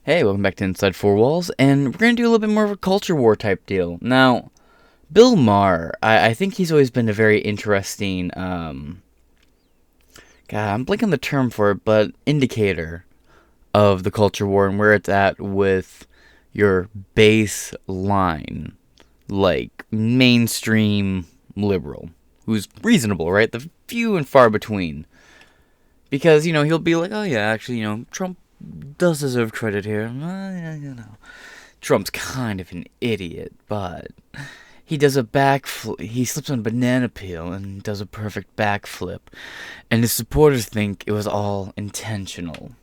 Hey, welcome back to Inside Four Walls, and we're going to do a little bit more of a culture war type deal. Now, Bill Maher, I think he's always been a very interesting, God, I'm blanking on the term for it, but indicator of the culture war and where it's at with your baseline, like, mainstream liberal, who's reasonable, right? The few and far between. Because, he'll be like, oh yeah, actually, Trump does deserve credit here. Trump's kind of an idiot, but he does a backflip. He slips on a banana peel and does a perfect backflip. And his supporters think it was all intentional.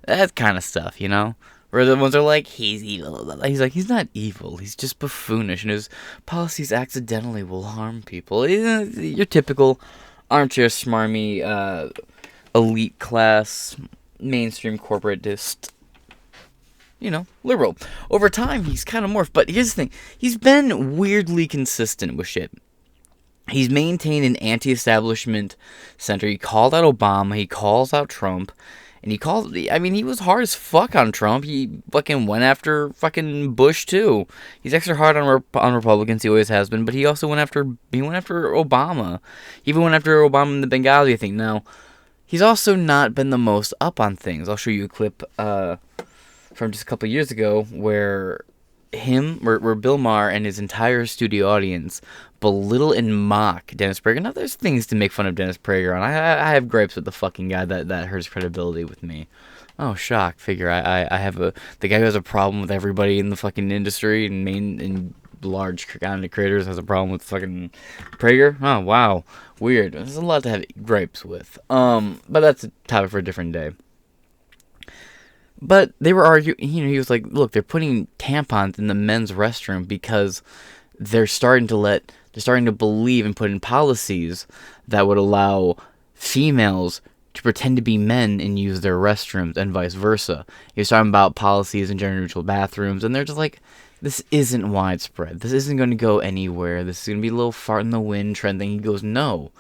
That kind of stuff, Where the ones are like, he's evil. He's like, he's not evil. He's just buffoonish, and his policies accidentally will harm people. Your typical armchair smarmy, elite class, mainstream corporatist, liberal. Over time, he's kind of morphed. But here's the thing. He's been weirdly consistent with shit. He's maintained an anti-establishment center. He called out Obama. He calls out Trump. And he was hard as fuck on Trump. He fucking went after fucking Bush, too. He's extra hard on Republicans. He always has been. But he also went after Obama. He even went after Obama in the Benghazi thing. Now, he's also not been the most up on things. I'll show you a clip from just a couple years ago where Bill Maher and his entire studio audience belittle and mock Dennis Prager. Now, there's things to make fun of Dennis Prager on. I have gripes with the fucking guy that hurts credibility with me. Oh, shock. Figure I have the guy who has a problem with everybody in the fucking industry and large content creators has a problem with fucking Prager. Oh, wow. Weird. There's a lot to have gripes with. But that's a topic for a different day. But they were arguing, he was like, look, they're putting tampons in the men's restroom because they're starting to believe and put in policies that would allow females to pretend to be men and use their restrooms and vice versa. He was talking about policies in gender-neutral bathrooms, and they're just like, this isn't widespread. This isn't going to go anywhere. This is going to be a little fart in the wind trend thing. He goes, no.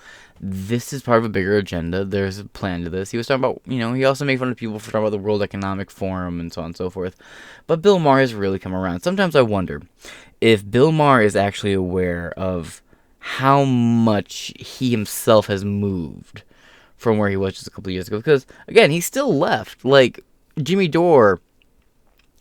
This is part of a bigger agenda. There's a plan to this. He was talking about, he also made fun of people for talking about the World Economic Forum and so on and so forth. But Bill Maher has really come around. Sometimes I wonder if Bill Maher is actually aware of how much he himself has moved from where he was just a couple of years ago. Because, again, he's still left. Like, Jimmy Dore,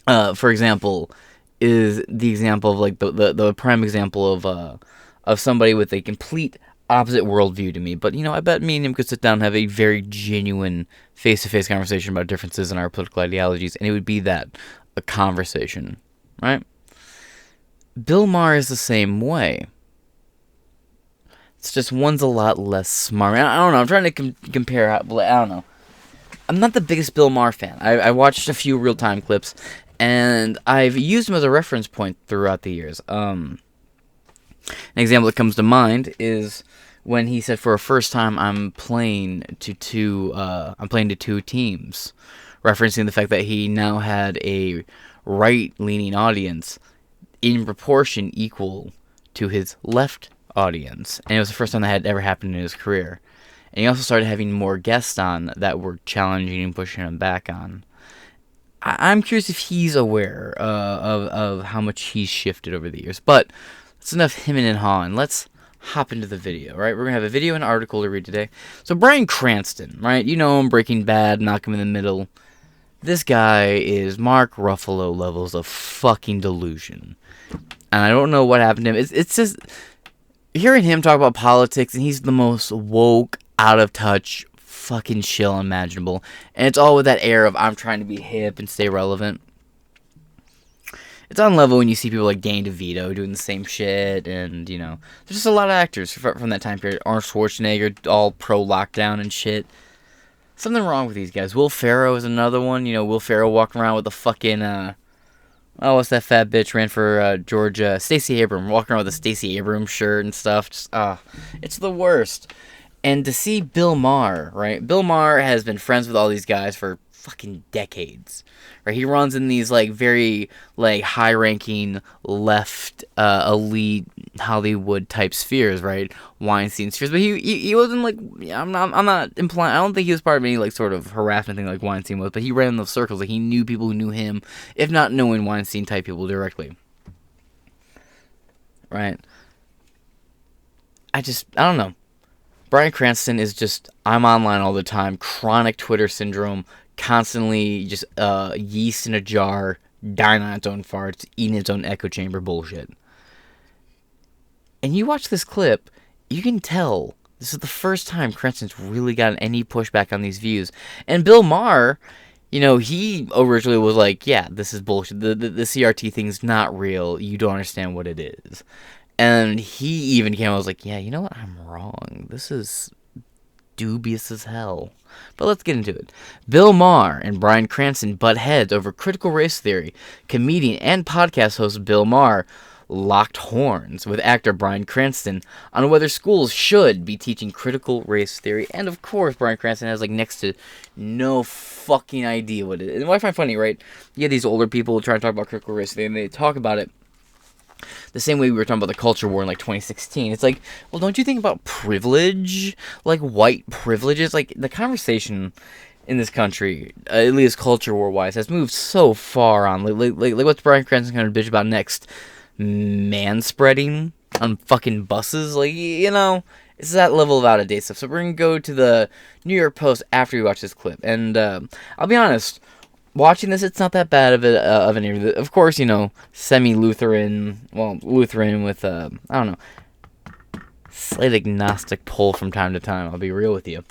for example, is the example of, like, the prime example of somebody with a complete opposite worldview to me. But, I bet me and him could sit down and have a very genuine face-to-face conversation about differences in our political ideologies, and it would be that, a conversation, right? Bill Maher is the same way. It's just one's a lot less smart. I don't know. I'm trying to compare. I don't know. I'm not the biggest Bill Maher fan. I watched a few real-time clips, and I've used him as a reference point throughout the years. An example that comes to mind is when he said, for a first time, I'm playing to two teams, referencing the fact that he now had a right-leaning audience in proportion equal to his left audience. And it was the first time that had ever happened in his career. And he also started having more guests on that were challenging and pushing him back on. I'm curious if he's aware of how much he's shifted over the years. But that's enough hemming and hawing. Let's hop into the video, right? We're going to have a video and an article to read today. So Bryan Cranston, right? You know him, Breaking Bad, Malcolm in the Middle. This guy is Mark Ruffalo levels of fucking delusion. And I don't know what happened to him. It's just hearing him talk about politics, and he's the most woke, out of touch, fucking chill imaginable. And it's all with that air of, I'm trying to be hip and stay relevant. It's on level when you see people like Danny DeVito doing the same shit, and, there's just a lot of actors from that time period. Arnold Schwarzenegger, all pro-lockdown and shit. Something wrong with these guys. Will Ferrell is another one. Will Ferrell walking around with the fucking, what's that fat bitch ran for Georgia? Stacey Abrams, walking around with a Stacey Abrams shirt and stuff. Just, it's the worst. And to see Bill Maher, right? Bill Maher has been friends with all these guys for fucking decades, right? He runs in these like very like high-ranking left elite Hollywood type spheres, right? Weinstein spheres, but he wasn't like, I'm not implying, I don't think he was part of any like sort of harassment thing like Weinstein was, but he ran in those circles, like he knew people who knew him, if not knowing Weinstein type people directly, right? I don't know. Bryan Cranston is just, I'm online all the time, chronic Twitter syndrome, constantly just yeast in a jar, dying on its own farts, eating its own echo chamber bullshit. And you watch this clip, you can tell this is the first time Cranston's really gotten any pushback on these views. And Bill Maher, he originally was like, yeah, this is bullshit. The CRT thing's not real. You don't understand what it is. And he even came out and was like, yeah, you know what? I'm wrong. This is dubious as hell. But let's get into it. Bill Maher and Bryan Cranston butt heads over critical race theory. Comedian and podcast host Bill Maher locked horns with actor Bryan Cranston on whether schools should be teaching critical race theory. And of course, Bryan Cranston has like next to no fucking idea what it is. And what I find funny, right? You have these older people trying to talk about critical race theory, and they talk about it the same way we were talking about the culture war in like 2016. It's like, well, don't you think about privilege? Like white privileges? Like the conversation in this country, at least culture war wise, has moved so far on. Like what's Bryan Cranston going to bitch about next? Manspreading on fucking buses? Like, it's that level of out of date stuff. So we're going to go to the New York Post after we watch this clip. And I'll be honest, watching this, it's not that bad of an interview. Of course, semi-Lutheran, Lutheran with, I don't know, slight agnostic pull from time to time, I'll be real with you.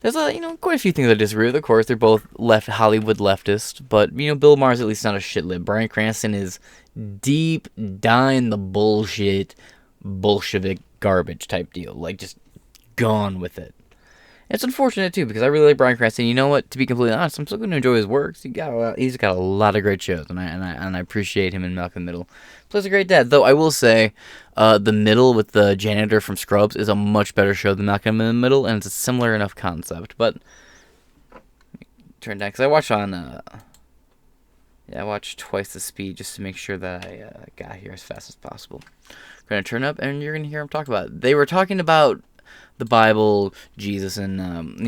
There's, quite a few things I disagree with. Of course, they're both Hollywood leftist, but, Bill Maher's at least not a shitlib. Bryan Cranston is deep dying the bullshit, Bolshevik garbage type deal. Like, just gone with it. It's unfortunate, too, because I really like Bryan Cranston. You know what? To be completely honest, I'm still going to enjoy his works. He's got a lot of great shows, and I appreciate him in Malcolm in the Middle. Plays a great dad. Though I will say, The Middle with the janitor from Scrubs is a much better show than Malcolm in the Middle, and it's a similar enough concept. But turn down, because I watched I watched twice the speed just to make sure that I got here as fast as possible. I'm going to turn up, and you're going to hear him talk about it. They were talking about the Bible, Jesus, and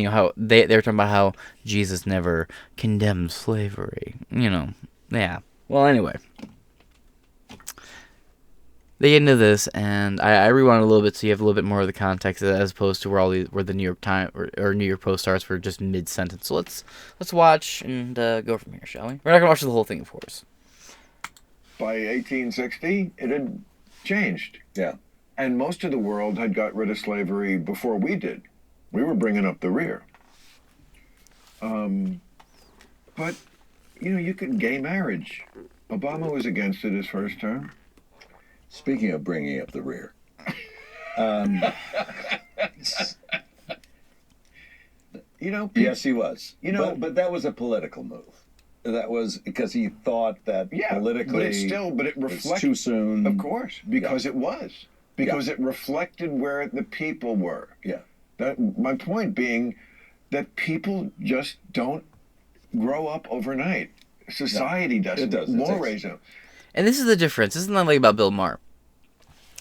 how they were talking about how Jesus never condemned slavery. Yeah. Well, anyway, they get into this, and I rewound a little bit so you have a little bit more of the context as opposed to where the New York Times or New York Post starts for just mid sentence. So let's watch and go from here, shall we? We're not gonna watch the whole thing, of course. By 1860, it had changed. Yeah. And most of the world had got rid of slavery before we did. We were bringing up the rear. But, you could gay marriage. Obama was against it his first term. Speaking of bringing up the rear. Yes, he was. But that was a political move. That was because he thought that politically but it reflected, it's too soon. Of course, because it was. Because it reflected where the people were. Yeah. My point being that people just don't grow up overnight. Society doesn't. It does. More raise them. And this is the difference. This is not like about Bill Maher.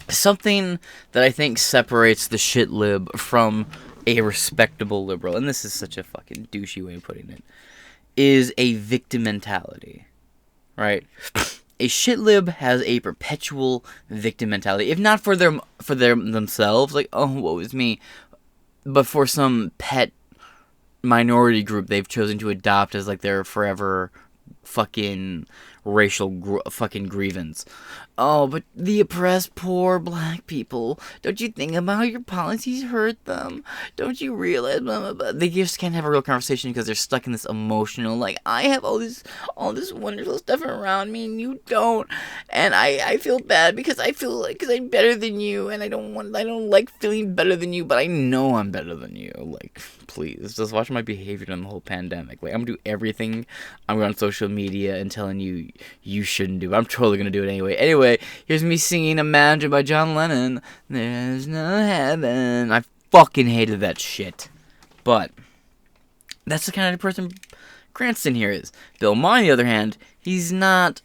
Something that I think separates the shit lib from a respectable liberal, and this is such a fucking douchey way of putting it, is a victim mentality. Right? A shit lib has a perpetual victim mentality, if not for themselves, like, oh, woe is me, but for some pet minority group they've chosen to adopt as like their forever fucking racial fucking grievance. Oh, but the oppressed poor black people, don't you think about how your policies hurt them? Don't you realize blah, blah, blah. They just can't have a real conversation because they're stuck in this emotional, like, I have all this wonderful stuff around me and you don't, and I feel bad because I feel like because I'm better than you, and I don't like feeling better than you, but I know I'm better than you. Like, please, just watch my behavior during the whole pandemic. Like, I'm gonna do everything I'm on social media and telling you shouldn't do, but I'm totally gonna do it anyway. Anyway, here's me singing Imagine by John Lennon. There's no heaven. I fucking hated that shit. But That's the kind of person Cranston here is. Bill Maher, on the other hand, he's not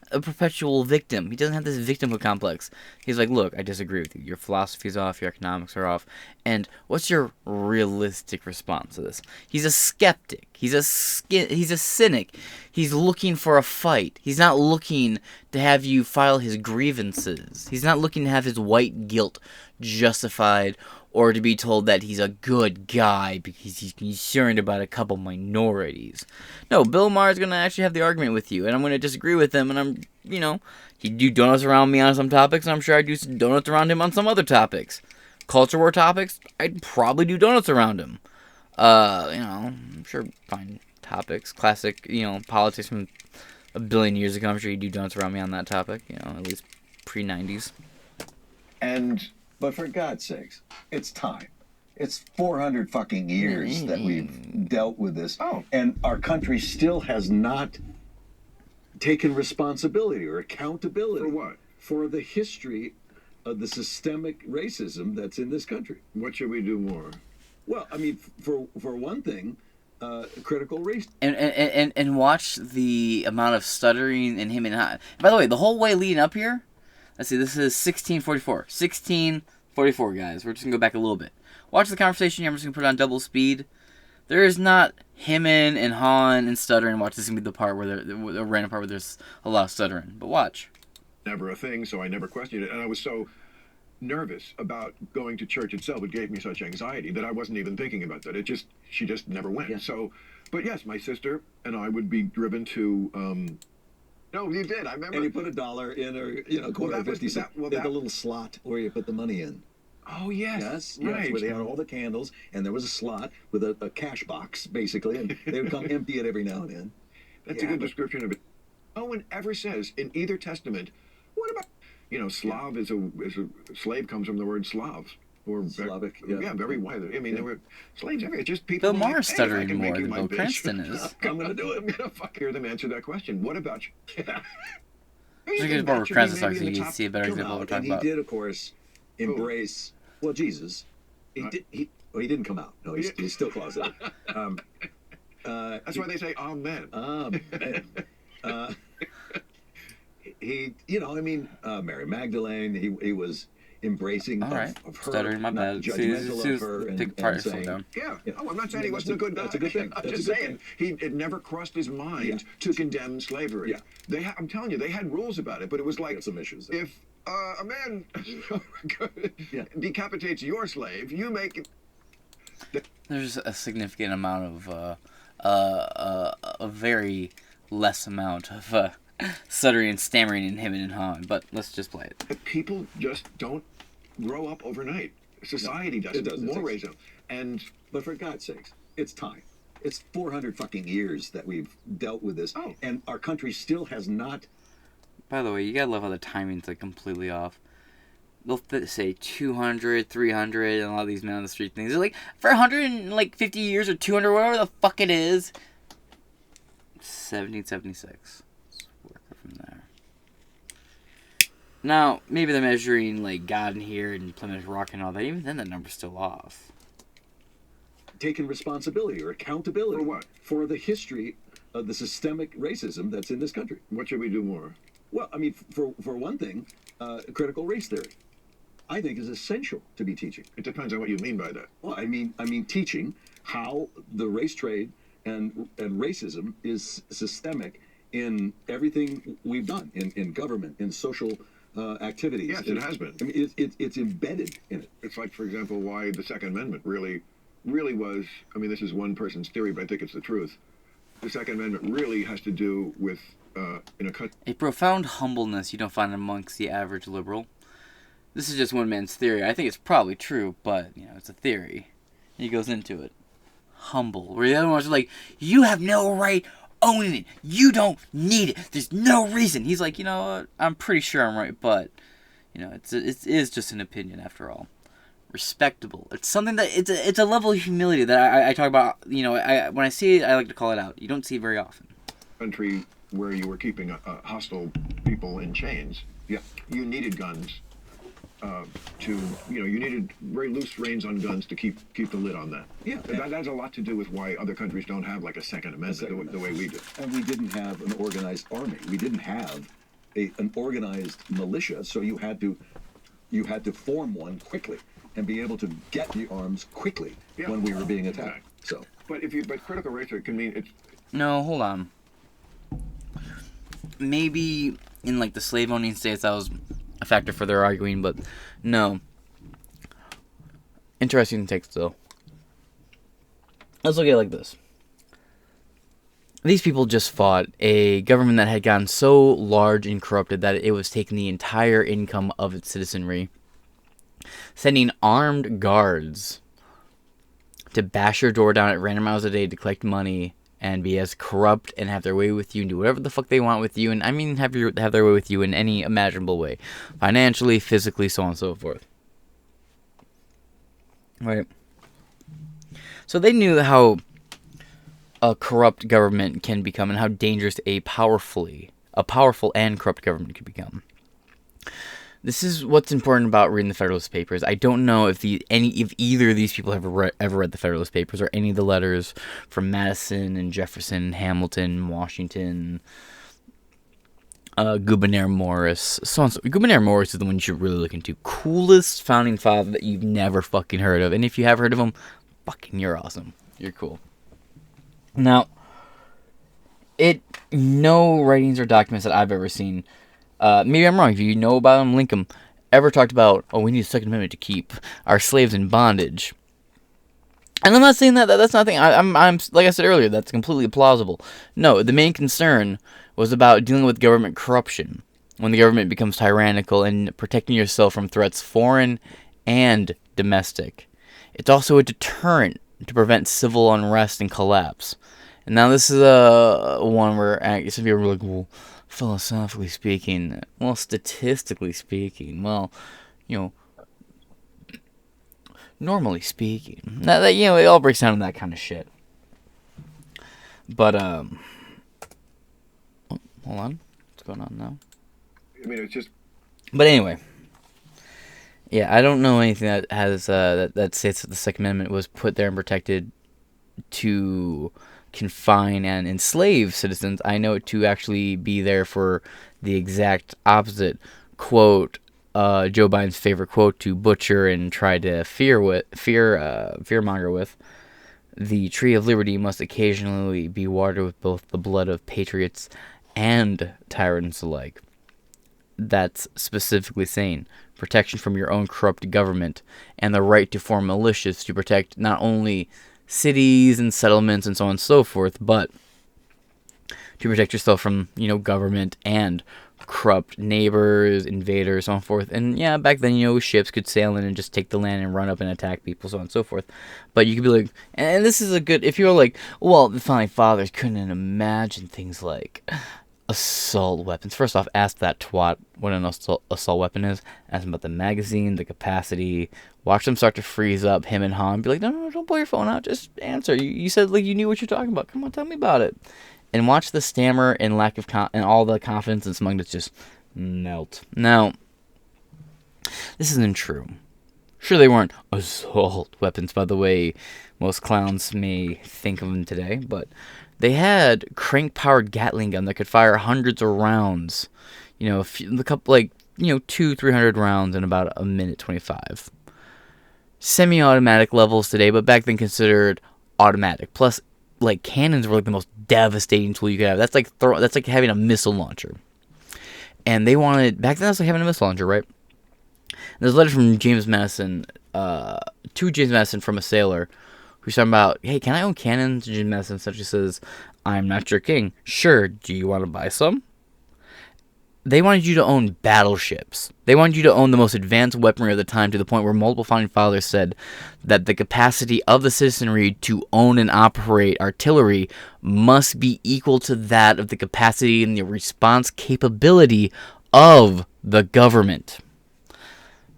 a perpetual victim. He doesn't have this victimhood complex. He's like, look, I disagree with you. Your philosophy's off. Your economics are off. And what's your realistic response to this? He's a skeptic. He's a cynic. He's looking for a fight. He's not looking to have you file his grievances. He's not looking to have his white guilt justified or to be told that he's a good guy because he's concerned about a couple minorities. No, Bill Maher's going to actually have the argument with you, and I'm going to disagree with him, and he'd do donuts around me on some topics, and I'm sure I'd do donuts around him on some other topics. Culture war topics, I'd probably do donuts around him. I'm sure fine topics, classic, politics from a billion years ago, I'm sure he'd do donuts around me on that topic, at least pre-90s. But for God's sakes, it's time. It's 400 fucking years that we've dealt with this. Oh. And our country still has not taken responsibility or accountability. For what? For the history of the systemic racism that's in this country. What should we do more? Well, I mean, for one thing, critical race. And watch the amount of stuttering in him and Han. By the way, the whole way leading up here, let's see, this is 1644. 1644, guys. We're just going to go back a little bit. Watch the conversation here. I'm just going to put it on double speed. There is not him and Han and stuttering. Watch, this is going to be the part where the random part where there's a lot of stuttering. But watch. Never a thing, so I never questioned it. And I was so nervous about going to church itself. It gave me such anxiety that I wasn't even thinking about that. She just never went. Yeah. So, but yes, my sister and I would be driven to... No, you did. I remember. And you put $1 in, or quarter 50 cents. There's a little slot where you put the money in. Oh yes, right. Yes, where they had all the candles, and there was a slot with a cash box, basically, and they would come empty it every now and then. That's a good description of it. No one ever says in either testament, what about Slav is a slave comes from the word Slav. Or Slavic, very widely. I mean, there were slaves everywhere. Just people. Bill Maher's stuttering more than Bill Cranston is. I'm gonna do it. I'm gonna hear them answer that question. What about you? I think it's more Cranston talks. You can see a better example of what we're talking about. He did, of course, embrace. Well, Jesus. He didn't come out. No, he's still closeted. That's why they say Amen. Mary Magdalene. He was embracing of her, stuttering, my bad. Judgmental of her, and saying, I'm not saying he wasn't a good guy. That's a good thing. I'm just saying it never crossed his mind to condemn slavery. Yeah. I'm telling you, they had rules about it, but it was like some issues. If a man decapitates your slave, you make it. There's a significant amount of a very less amount of stuttering and stammering in him and Han, but let's just play it. People just don't grow up overnight. Society doesn't. More racism. But for God's sakes, it's time. It's 400 fucking years that we've dealt with this, and our country still has not. By the way, you gotta love how the timing's like completely off. They'll say 200, 300, and a lot of these men on the street things. They're like, for 150 years or 200, whatever the fuck it is. 1776. From there. Now, maybe they're measuring like God in here and Plymouth Rock and all that. Even then, the number's still off. Taken responsibility or accountability. For what? For the history of the systemic racism that's in this country. What should we do more? Well, I mean, for one thing, critical race theory, I think, is essential to be teaching. It depends on what you mean by that. Well, I mean teaching how the race trade and racism is systemic in everything we've done, in government, in social activities. Yes, it has been. I mean, it's embedded in it. It's like, for example, why the Second Amendment really was, I mean, this is one person's theory, but I think it's the truth. The Second Amendment really has to do with, a profound humbleness you don't find amongst the average liberal. This is just one man's theory. I think it's probably true, but, it's a theory. He goes into it. Humble. Where the other ones are like, you have no right owning it. You don't need it. There's no reason. He's like, I'm pretty sure I'm right, but, it is just an opinion after all. Respectable. It's something that, it's a level of humility that I talk about, when I see it, I like to call it out. You don't see it very often. Country where you were keeping hostile people in chains. Yeah. You needed guns. to, you needed very loose reins on guns to keep the lid on that. Yeah. That has a lot to do with why other countries don't have like a Second Amendment the way we do. And we didn't have an organized army. We didn't have an organized militia, so you had to form one quickly and be able to get the arms quickly when we were being attacked. Exactly. So, but critical race rate can mean it's. No, hold on. Maybe in like the slave owning states that was a factor for their arguing, but no. Interesting takes though. Let's look at it like this. These people just fought a government that had gotten so large and corrupted that it was taking the entire income of its citizenry, sending armed guards to bash your door down at random hours a day to collect money and be as corrupt and have their way with you and do whatever the fuck they want with you, and I mean have their way with you in any imaginable way, financially, physically, so on and so forth. Right. So they knew how a corrupt government can become and how dangerous a powerful and corrupt government can become. This is what's important about reading the Federalist Papers. I don't know if either of these people have ever read the Federalist Papers or any of the letters from Madison and Jefferson, Hamilton, Washington, Gouverneur Morris, so on. So Gouverneur Morris is the one you should really look into. Coolest founding father that you've never fucking heard of, and if you have heard of him, fucking you're awesome. You're cool. Now, no writings or documents that I've ever seen. Maybe I'm wrong. If you know about him, link him. Ever talked about, we need a Second Amendment to keep our slaves in bondage. And I'm not saying that's nothing. I'm like I said earlier, that's completely plausible. No, the main concern was about dealing with government corruption. When the government becomes tyrannical and protecting yourself from threats foreign and domestic. It's also a deterrent to prevent civil unrest and collapse. And now this is one where some people are like, well, philosophically speaking, well, statistically speaking, well, normally speaking, that it all breaks down to that kind of shit. But hold on, what's going on now? I mean, it's just. But anyway, yeah, I don't know anything that has that states that the Second Amendment was put there and protected to confine and enslave citizens. I know it to actually be there for the exact opposite. Quote, Joe Biden's favorite quote, to butcher and try to fearmonger with. The tree of liberty must occasionally be watered with both the blood of patriots and tyrants alike. That's specifically saying protection from your own corrupt government and the right to form militias to protect not only cities and settlements and so on and so forth, but to protect yourself from, government and corrupt neighbors, invaders, so on and so forth. And yeah, back then, ships could sail in and just take the land and run up and attack people, so on and so forth. But you could be like, and this is a good, if you're like, well, the founding fathers couldn't imagine things like assault weapons. First off, ask that twat what an assault weapon is. Ask him about the magazine, the capacity. Watch them start to freeze up, him and Han. Be like, no, don't pull your phone out. Just answer. You said like you knew what you're talking about. Come on, tell me about it. And watch the stammer and lack of and all the confidence and smugness just melt. Now, this isn't true. Sure, they weren't assault weapons, by the way most clowns may think of them today, but they had crank-powered Gatling gun that could fire hundreds of rounds. 200-300 rounds in about a minute 25. Semi-automatic levels today, but back then considered automatic. Plus, like, cannons were like the most devastating tool you could have. That's like having a missile launcher. And they wanted, back then that's like having a missile launcher, right? And there's a letter from James Madison, to James Madison from a sailor, who's talking about, hey, can I own cannons? James Madison essentially says, I'm not your king. Sure, do you want to buy some? They wanted you to own battleships. They wanted you to own the most advanced weaponry of the time, to the point where multiple founding fathers said that the capacity of the citizenry to own and operate artillery must be equal to that of the capacity and the response capability of the government.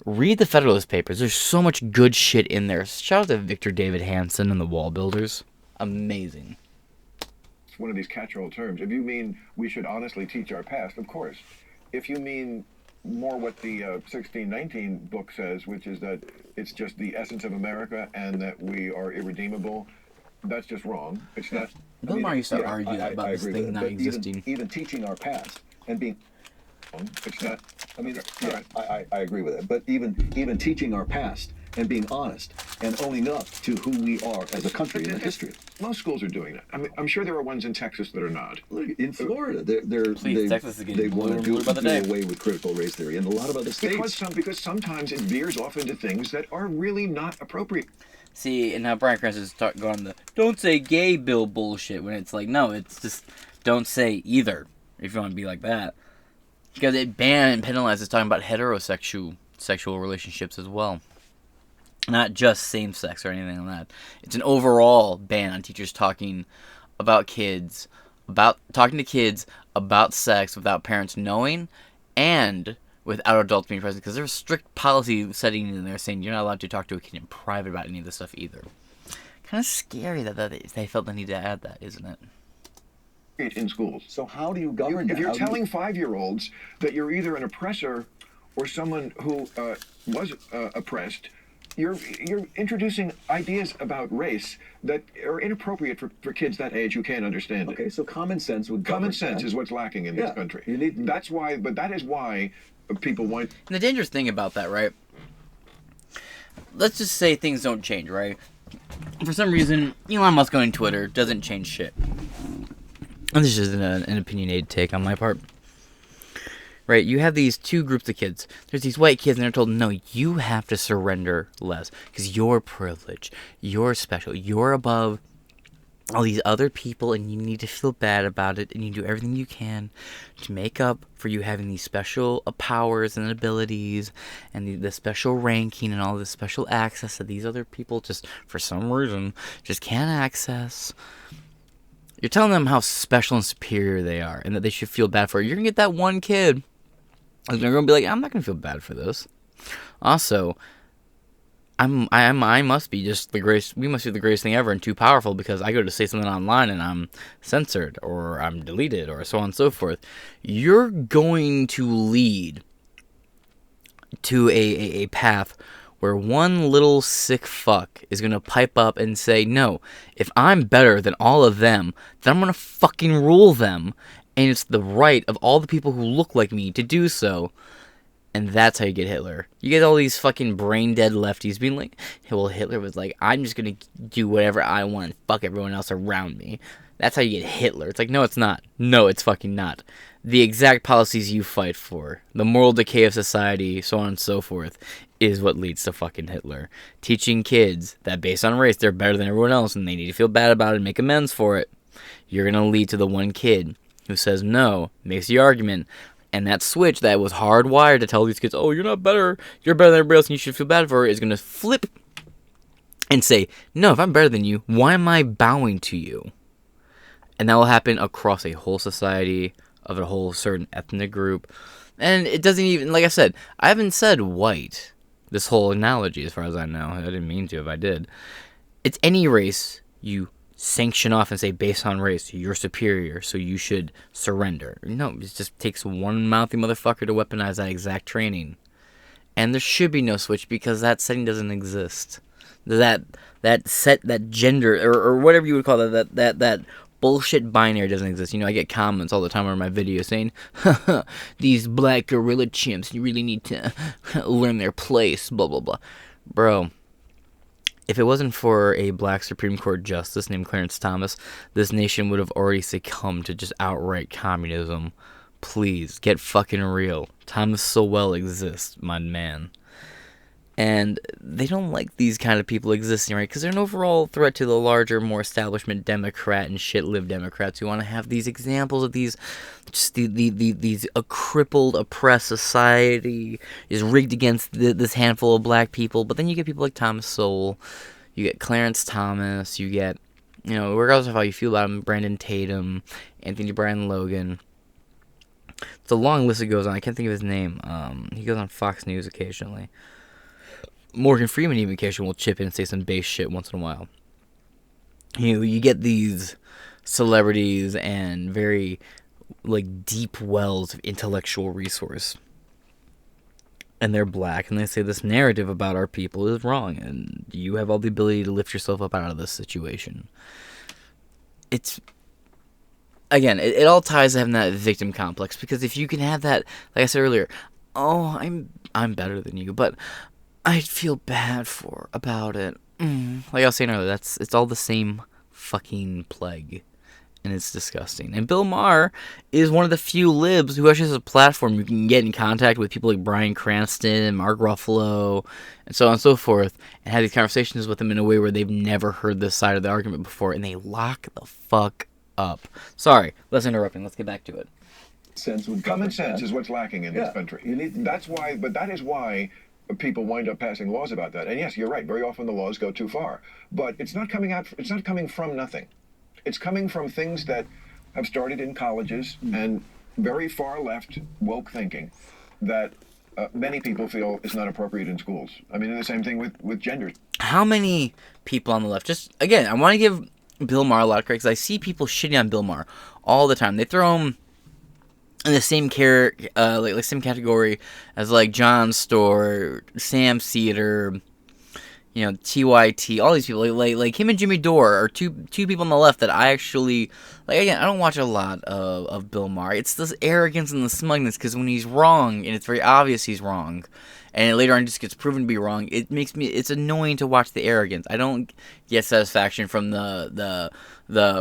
Read the Federalist Papers. There's so much good shit in there. Shout out to Victor David Hanson and the Wall Builders. Amazing. It's one of these catch-all terms. If you mean we should honestly teach our past, of course. If you mean more what the 1619 book says, which is that it's just the essence of America and that we are irredeemable. That's just wrong. It's not. Bill Maher used to argue I about this agree with thing it, not but existing. even teaching our past and being, It's not. I mean, All yeah, right. I agree with it. But even teaching our past and being honest and owning up to who we are as a country and a history. Most schools are doing that. I mean, I'm sure there are ones in Texas that are not. Look, in Florida, Texas is getting they want to blue by the day. do away with critical race theory, and a lot of other states. Because sometimes it veers off into things that are really not appropriate. See, and now Bryan Cranston's going the "don't say gay bill" bullshit when it's like, no, it's just don't say either if you want to be like that, because it bans and penalizes talking about sexual relationships as well, not just same sex or anything like that. It's an overall ban on teachers talking to kids about sex without parents knowing and without adults being present, because there's strict policy setting in there saying you're not allowed to talk to a kid in private about any of this stuff either. Kind of scary that they felt the need to add that, isn't it? In schools. So how do you govern If that? you're How do you- telling 5-year-olds that you're either an oppressor or someone who was oppressed, you're introducing ideas about race that are inappropriate for kids that age who can't understand it. Okay, so common sense would govern Common sense that. is what's lacking in this country. You need. That's why, but that is why people want. And the dangerous thing about that, right? Let's just say things don't change, right? For some reason, Elon Musk going Twitter doesn't change shit. And this is an opinionated take on my part. Right, you have these two groups of kids. There's these white kids, and they're told, no, you have to surrender less, because you're privileged, you're special, you're above all these other people, and you need to feel bad about it, and you do everything you can to make up for you having these special powers and abilities, and the special ranking, and all this special access that these other people just, for some reason, just can't access. You're telling them how special and superior they are, and that they should feel bad for it. You're going to get that one kid, and they're going to be like, I'm not going to feel bad for this. Also, I must be just the greatest. We must be the greatest thing ever and too powerful because I go to say something online and I'm censored or I'm deleted or so on and so forth. You're going to lead to a path where one little sick fuck is going to pipe up and say, no, if I'm better than all of them, then I'm going to fucking rule them. And it's the right of all the people who look like me to do so. And that's how you get Hitler. You get all these fucking brain-dead lefties being like, well, Hitler was like, I'm just going to do whatever I want and fuck everyone else around me. That's how you get Hitler. It's like, no, it's not. No, it's fucking not. The exact policies you fight for, the moral decay of society, so on and so forth, is what leads to fucking Hitler. Teaching kids that based on race, they're better than everyone else and they need to feel bad about it and make amends for it. You're going to lead to the one kid who says no, makes the argument, and that switch that was hardwired to tell these kids, oh, you're not better, you're better than everybody else and you should feel bad for it, is going to flip and say, no, if I'm better than you, why am I bowing to you? And that will happen across a whole society of a whole certain ethnic group. And it doesn't even, like I said, I haven't said white, this whole analogy as far as I know. I didn't mean to if I did. It's any race you sanction off and say, based on race, you're superior, so you should surrender. No, it just takes one mouthy motherfucker to weaponize that exact training. And there should be no switch because that setting doesn't exist. That gender, or whatever you would call it, that bullshit binary doesn't exist. You know, I get comments all the time on my videos saying, these black gorilla chimps, you really need to learn their place, blah, blah, blah. Bro, if it wasn't for a black Supreme Court justice named Clarence Thomas, this nation would have already succumbed to just outright communism. Please, get fucking real. Thomas Sowell exists, my man. And they don't like these kind of people existing, right? Because they're an overall threat to the larger, more establishment Democrat and shit-lived Democrats who want to have these examples of these, just these a crippled, oppressed society is rigged against this handful of black people. But then you get people like Thomas Sowell, you get Clarence Thomas, you get, you know, regardless of how you feel about him, Brandon Tatum, Anthony Bryan Logan. It's a long list that goes on. I can't think of his name. He goes on Fox News occasionally. Morgan Freeman even occasionally will chip in and say some base shit once in a while. You know, you get these celebrities and very, like, deep wells of intellectual resource. and they're black, and they say this narrative about our people is wrong, and you have all the ability to lift yourself up out of this situation. It's, again, it all ties to having that victim complex, because if you can have that, like I said earlier, oh, I'm better than you, but I feel bad about it. Like I was saying earlier, it's all the same fucking plague, and it's disgusting. And Bill Maher is one of the few libs who actually has a platform. You can get in contact with people like Bryan Cranston and Mark Ruffalo and so on and so forth, and have these conversations with them in a way where they've never heard this side of the argument before, and they lock the fuck up. Sorry, less interrupting. Let's get back to it. Common sense is what's lacking in this country. That is why people wind up passing laws about that. And yes, you're right. Very often the laws go too far, but it's not coming from nothing. It's coming from things that have started in colleges and very far left woke thinking that many people feel is not appropriate in schools. I mean, the same thing with gender. How many people on the left, just, again, I want to give Bill Maher a lot of credit, because I see people shitting on Bill Maher all the time. They throw him in the same same category as like Jon Stewart, Sam Cedar, TYT, all these people, like him and Jimmy Dore are two people on the left that I actually, like, again, I don't watch a lot of Bill Maher. It's this arrogance and the smugness, because when he's wrong, and it's very obvious he's wrong, and later on just gets proven to be wrong, it's annoying to watch the arrogance. I don't get satisfaction from the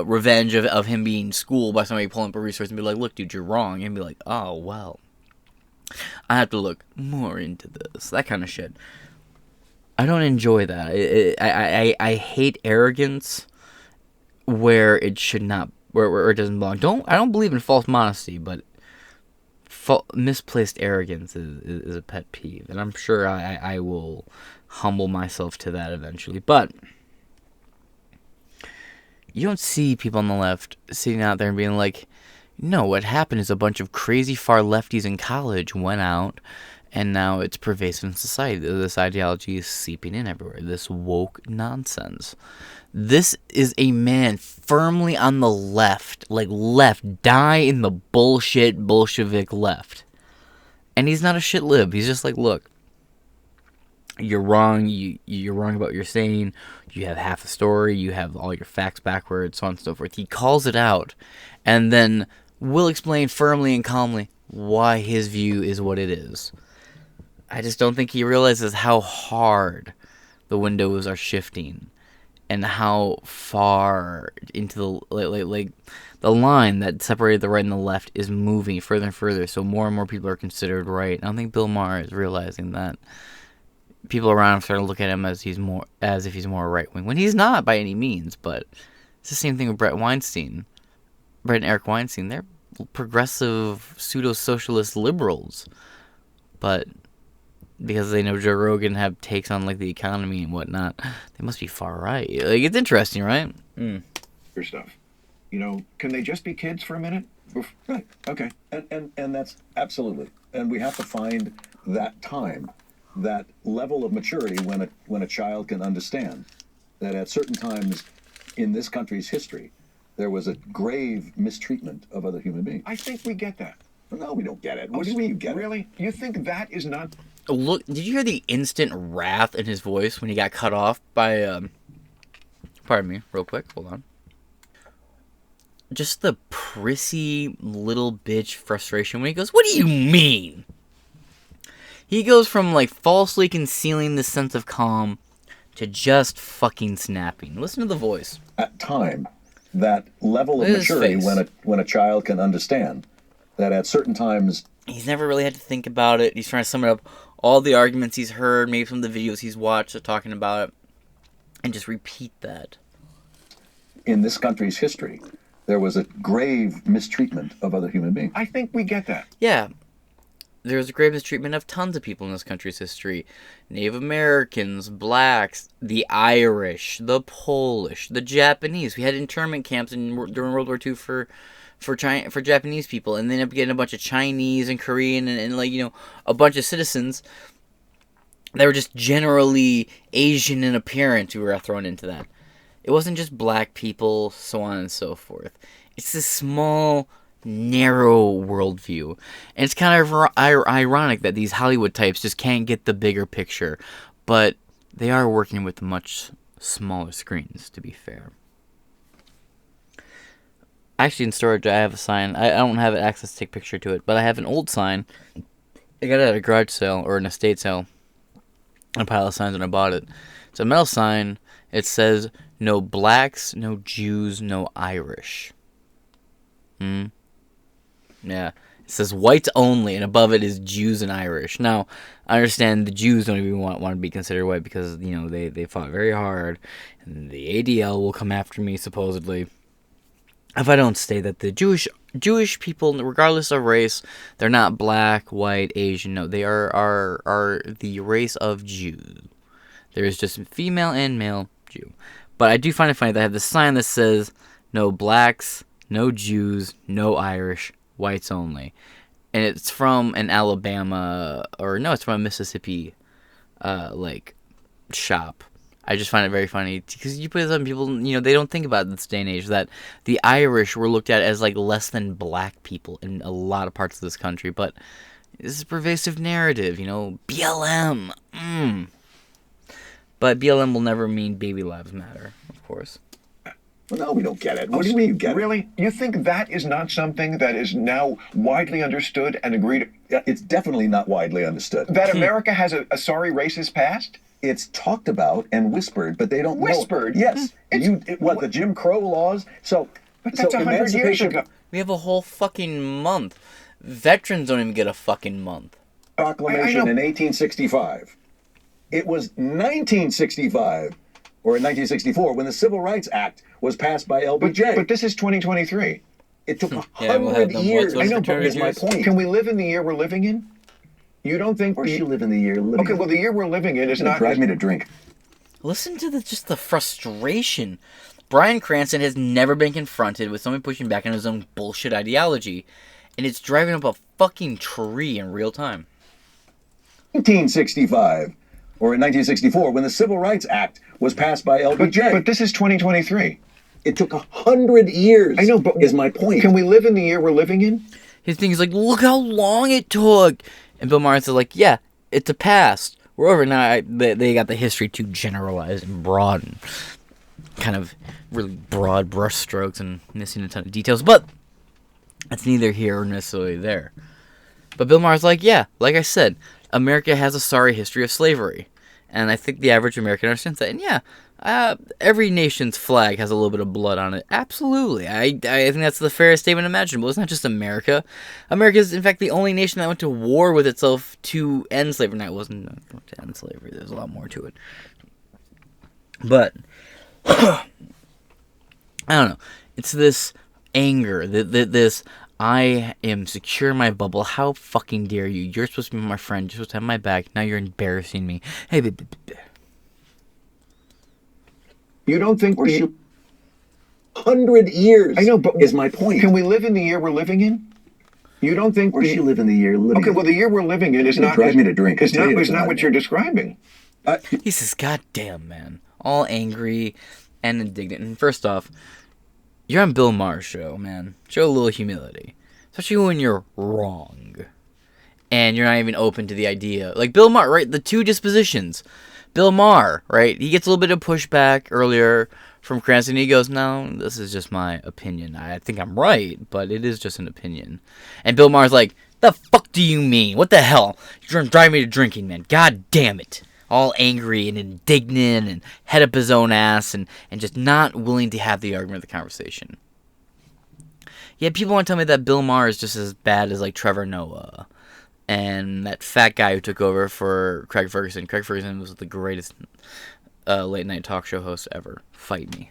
revenge of him being schooled by somebody pulling up a resource and be like, look, dude, you're wrong, and be like, oh, well, I have to look more into this, that kind of shit. I don't enjoy that. I hate arrogance where it should not, where it doesn't belong. I don't believe in false modesty, but misplaced arrogance is a pet peeve, and I'm sure I will humble myself to that eventually. But you don't see people on the left sitting out there and being like, no, what happened is a bunch of crazy far lefties in college went out, and now it's pervasive in society. This ideology is seeping in everywhere. This woke nonsense. This is a man firmly on the left. Like, left. Die in the bullshit Bolshevik left. And he's not a shit lib. He's just like, look, you're wrong. You're wrong about what you're saying. You have half a story. You have all your facts backwards, so on and so forth. He calls it out, and then will explain firmly and calmly why his view is what it is. I just don't think he realizes how hard the windows are shifting, and how far into the line that separated the right and the left is moving further and further. So more and more people are considered right. I don't think Bill Maher is realizing that. People around him start to look at him as if he's more right wing, when he's not by any means. But it's the same thing with Brett and Eric Weinstein. They're progressive pseudo-socialist liberals, but because they know Joe Rogan have takes on like the economy and whatnot, they must be far right. Like, it's interesting, right? Your stuff. Can they just be kids for a minute? Right. Okay. And that's absolutely. And we have to find that time, that level of maturity when a child can understand that at certain times in this country's history there was a grave mistreatment of other human beings. I think we get that. No, we don't get it. What do you mean you get it? Really? You think that is not... Look, did you hear the instant wrath in his voice when he got cut off by, pardon me, real quick, hold on. Just the prissy little bitch frustration when he goes, what do you mean? He goes from, like, falsely concealing this sense of calm to just fucking snapping. Listen to the voice. At time, that level of maturity when a child can understand that at certain times... He's never really had to think about it. He's trying to sum it up. All the arguments he's heard, maybe some of the videos he's watched are talking about it, and just repeat that. In this country's history, there was a grave mistreatment of other human beings. I think we get that. Yeah. There was a grave mistreatment of tons of people in this country's history. Native Americans, blacks, the Irish, the Polish, the Japanese. We had internment camps during World War II for Japanese people, and then up getting a bunch of Chinese and Korean and a bunch of citizens that were just generally Asian in appearance who were thrown into that. It wasn't just black people, so on and so forth. It's this small narrow worldview. And it's kind of ironic that these Hollywood types just can't get the bigger picture. But they are working with much smaller screens, to be fair. Actually, in storage, I have a sign. I don't have access to take a picture to it, but I have an old sign. I got it at a garage sale or an estate sale. A pile of signs when I bought it. It's a metal sign. It says, "No blacks, no Jews, no Irish." Yeah. It says whites only, and above it is Jews and Irish. Now, I understand the Jews don't even want to be considered white because, they fought very hard. And the ADL will come after me, supposedly, if I don't state that the Jewish people, regardless of race, they're not black, white, Asian. No, they are the race of Jew. There is just female and male Jew. But I do find it funny that I have this sign that says, "No blacks, no Jews, no Irish, whites only." And it's from an Alabama, it's from a Mississippi, shop. I just find it very funny because you put some people, they don't think about this day and age that the Irish were looked at as less than black people in a lot of parts of this country. But this is a pervasive narrative, BLM. But BLM will never mean Baby Lives Matter, of course. Well, no, we don't get it. What do you mean you get it? Really? You think that is not something that is now widely understood and agreed? Yeah, it's definitely not widely understood. That America has a sorry racist past? It's talked about and whispered, but they don't Whispered? know. Yes. The Jim Crow laws? But that's 100 years ago. We have a whole fucking month. Veterans don't even get a fucking month. Proclamation in 1865. It was 1965, or in 1964, when the Civil Rights Act was passed by LBJ. But this is 2023. It took 100 years. I know, but is my point. Can we live in the year we're living in? You don't think? Of course you live in the year living Okay, in. well, the year we're living in is not... Drive me to drink. Listen to the frustration. Bryan Cranston has never been confronted with someone pushing back on his own bullshit ideology, and it's driving up a fucking tree in real time. 1965, or in 1964, when the Civil Rights Act was passed by LBJ. But this is 2023. It took 100 years. I know, but is my point. Can we live in the year we're living in? His thing is look how long it took. And Bill Maher says yeah, it's a past. We're over now. They got the history too generalized and broad and kind of really broad brush strokes and missing a ton of details. But that's neither here or necessarily there. But Bill Maher's yeah, like I said, America has a sorry history of slavery. And I think the average American understands that. And every nation's flag has a little bit of blood on it. Absolutely. I think that's the fairest statement imaginable. It's not just America. America is, in fact, the only nation that went to war with itself to end slavery. Now, it wasn't to end slavery. There's a lot more to it. But, I don't know. It's this anger, this... I am secure in my bubble. How fucking dare you? You're supposed to be my friend. You're supposed to have my back. Now you're embarrassing me. Hey, You don't think 100 years. I know, but is my point. Can we live in the year we're living in? You don't think? Of course you live in the year living. Okay, well, the year we're living in is not. Drive me to drink. It's not what you're describing. He says, "God damn, man," all angry and indignant. And first off, you're on Bill Maher's show, man. Show a little humility, especially when you're wrong, and you're not even open to the idea. Like Bill Maher, right? The two dispositions. Bill Maher, right? He gets a little bit of pushback earlier from Cranston. He goes, "No, this is just my opinion. I think I'm right, but it is just an opinion." And Bill Maher's like, "The fuck do you mean? What the hell? You're gonna drive me to drinking, man. God damn it." All angry and indignant and head up his own ass and just not willing to have the argument, the conversation. Yeah, people want to tell me that Bill Maher is just as bad as Trevor Noah and that fat guy who took over for Craig Ferguson. Craig Ferguson was the greatest late night talk show host ever. Fight me.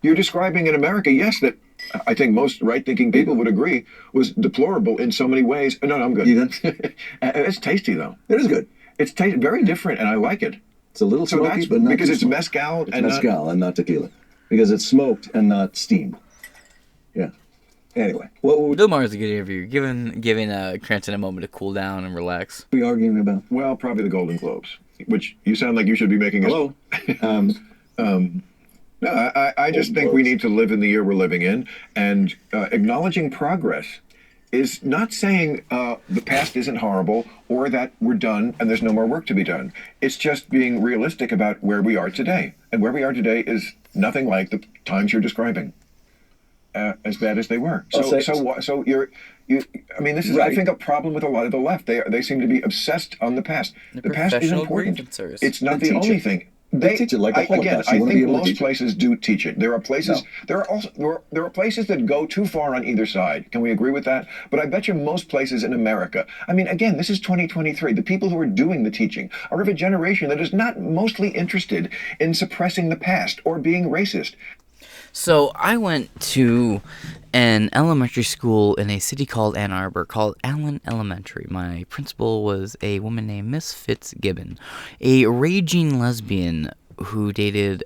You're describing in America, yes, that I think most right-thinking people would agree was deplorable in so many ways. No, I'm good. You done? It's tasty though. It is good. It's very different, and I like it. It's a little smoky, but not because too it's smoky. mezcal It's mezcal and not tequila, because it's smoked and not steamed. Yeah. Anyway, what were Bill Maher's a good interview, giving Cranston a moment to cool down and relax. we arguing about? Well, probably the Golden Globes, which you sound like you should be making. Hello. No, I just think we need to live in the year we're living in, and acknowledging progress is not saying the past isn't horrible or that we're done and there's no more work to be done. It's just being realistic about where we are today. And where we are today is nothing like the times you're describing, as bad as they were. So you. I mean, this is, I think, a problem with a lot of the left. They seem to be obsessed on the past. The past is important. It's not the only thing. They teach it like the again, Holocaust. I think most places do teach it. There are places. There are also there are places that go too far on either side. Can we agree with that? But I bet you most places in America. I mean, again, this is 2023. The people who are doing the teaching are of a generation that is not mostly interested in suppressing the past or being racist. So I went to an elementary school in a city called Ann Arbor called Allen Elementary. My principal was a woman named Miss Fitzgibbon, a raging lesbian who dated,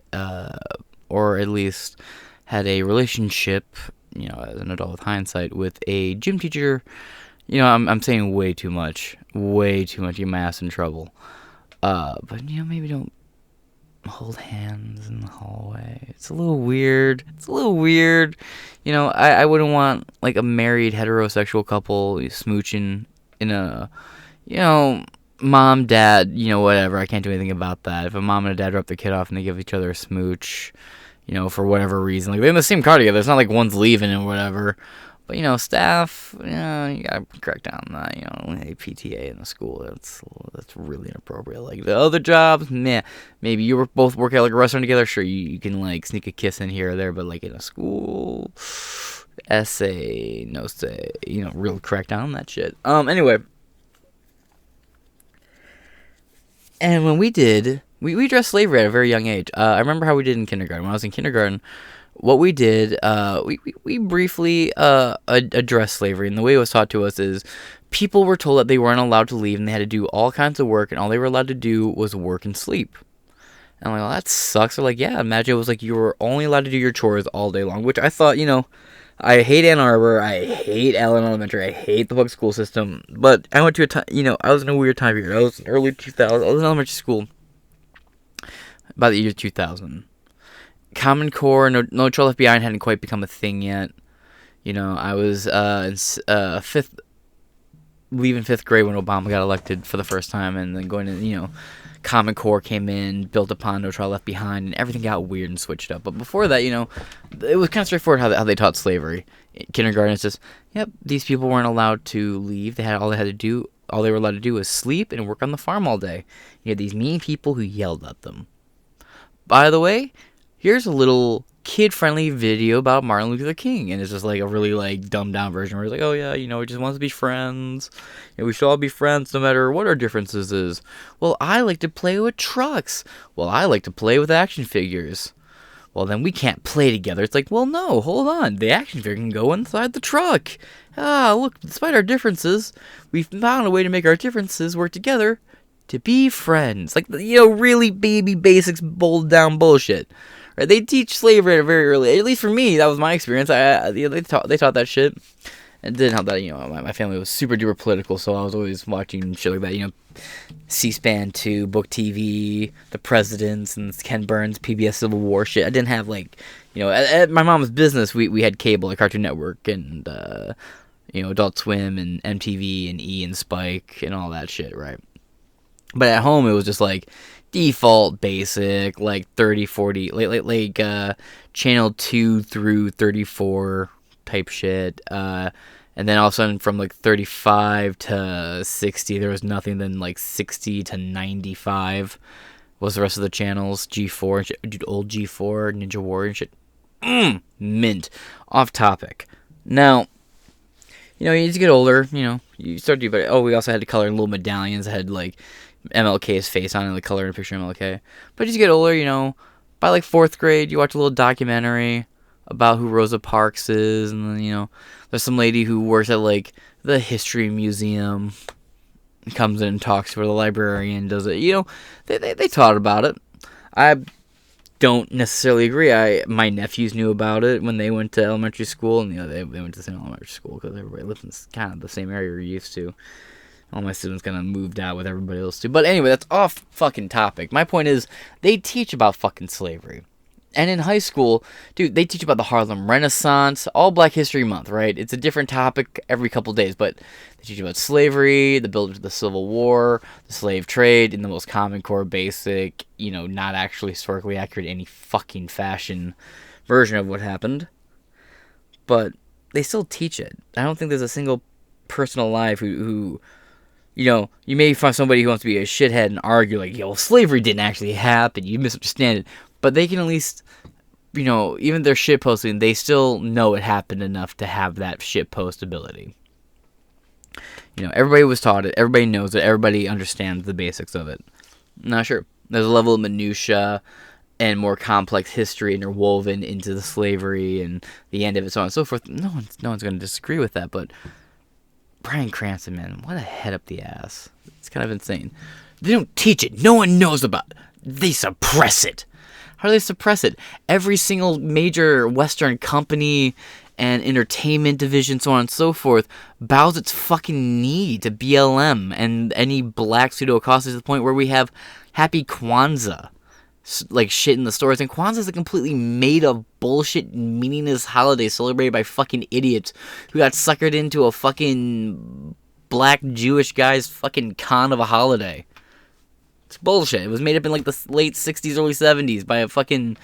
or at least had a relationship, as an adult with hindsight, with a gym teacher. I'm saying way too much, get my ass in trouble. But maybe don't hold hands in the hallway. It's a little weird. I wouldn't want like a married heterosexual couple smooching in a, mom, dad, whatever. I can't do anything about that. If a mom and a dad drop their kid off and they give each other a smooch, for whatever reason, like they're in the same car together. It's not like one's leaving or whatever. But, staff, you gotta crack down on that, hey, PTA in the school, that's really inappropriate. Like, the other jobs, maybe you were both working at, like, a restaurant together, sure, you can, like, sneak a kiss in here or there, but, like, in a school, essay, no say, real crack down on that shit. Anyway. And when we addressed slavery at a very young age. I remember how we did in kindergarten. When I was in kindergarten, what we did, we briefly addressed slavery, and the way it was taught to us is people were told that they weren't allowed to leave, and they had to do all kinds of work, and all they were allowed to do was work and sleep. And I'm like, well, that sucks. They're like, yeah, imagine it was like you were only allowed to do your chores all day long, which I thought, I hate Ann Arbor, I hate Allen Elementary, I hate the public school system, but I went to a time, I was in a weird time period. I was in early 2000s, I was in elementary school about the year 2000. Common Core, No Child Left Behind hadn't quite become a thing yet. I was leaving fifth grade when Obama got elected for the first time, and then going to, Common Core came in, built upon No Child Left Behind, and everything got weird and switched up. But before that, it was kind of straightforward how they taught slavery. In kindergarten, it's just, yep, these people weren't allowed to leave. All they were allowed to do was sleep and work on the farm all day. You had these mean people who yelled at them. By the way, here's a little kid-friendly video about Martin Luther King, and it's just like a really like dumbed-down version where it's like, oh yeah, we just want to be friends, we should all be friends no matter what our differences is. Well, I like to play with trucks. Well, I like to play with action figures. Well, then we can't play together. It's like, well, no, hold on, the action figure can go inside the truck. Look, despite our differences, we've found a way to make our differences work together to be friends. Like, really baby basics, bold down bullshit. Right? They teach slavery at a very early, at least for me, that was my experience. They taught that shit. It didn't help that, my family was super duper political, so I was always watching shit like that, C-SPAN 2, Book TV, The Presidents, and Ken Burns, PBS Civil War shit. I didn't have, like, at my mom's business, we had cable, like Cartoon Network, and, Adult Swim, and MTV, and E! And Spike, and all that shit, right? But at home, it was just, like, default basic, like 30, 40, like channel 2 through 34 type shit. And then all of a sudden from like 35 to 60, there was nothing. Then like 60 to 95 was the rest of the channels. G4 and shit. Dude, old G4, Ninja Warrior and shit. Mint. Off topic. Now, as you get older, you start to do better. Oh, we also had to color little medallions that had like MLK's face on it, like color in a picture of MLK. But as you get older, by like 4th grade, you watch a little documentary about who Rosa Parks is, and then, there's some lady who works at like the history museum, comes in and talks to her, the librarian does it. They taught about it. I don't necessarily agree. My nephews knew about it when they went to elementary school, and they went to the same elementary school because everybody lived in kind of the same area we're used to. All my students kind of moved out with everybody else too. But anyway, that's off fucking topic. My point is, they teach about fucking slavery. And in high school, dude, they teach about the Harlem Renaissance, all Black History Month, right? It's a different topic every couple days, but they teach about slavery, the build of the Civil War, the slave trade, in the most common core basic, not actually historically accurate any fucking fashion version of what happened. But they still teach it. I don't think there's a single person alive who you may find somebody who wants to be a shithead and argue like, yo, slavery didn't actually happen, you misunderstand it. But they can at least, even their shitposting, they still know it happened enough to have that shitpost ability. Everybody was taught it, everybody knows it, everybody understands the basics of it. Now, sure, there's a level of minutia and more complex history interwoven into the slavery and the end of it, so on and so forth. No one's going to disagree with that, but Bryan Cranston, man, what a head up the ass. It's kind of insane. They don't teach it. No one knows about it. They suppress it. How do they suppress it? Every single major Western company and entertainment division, so on and so forth, bows its fucking knee to BLM and any black pseudo-causes to the point where we have Happy Kwanzaa, like shit in the stores. And Kwanzaa is a completely made-up bullshit, meaningless holiday celebrated by fucking idiots who got suckered into a fucking black Jewish guy's fucking con of a holiday. It's bullshit. It was made up in like the late 60s, early 70s by a fucking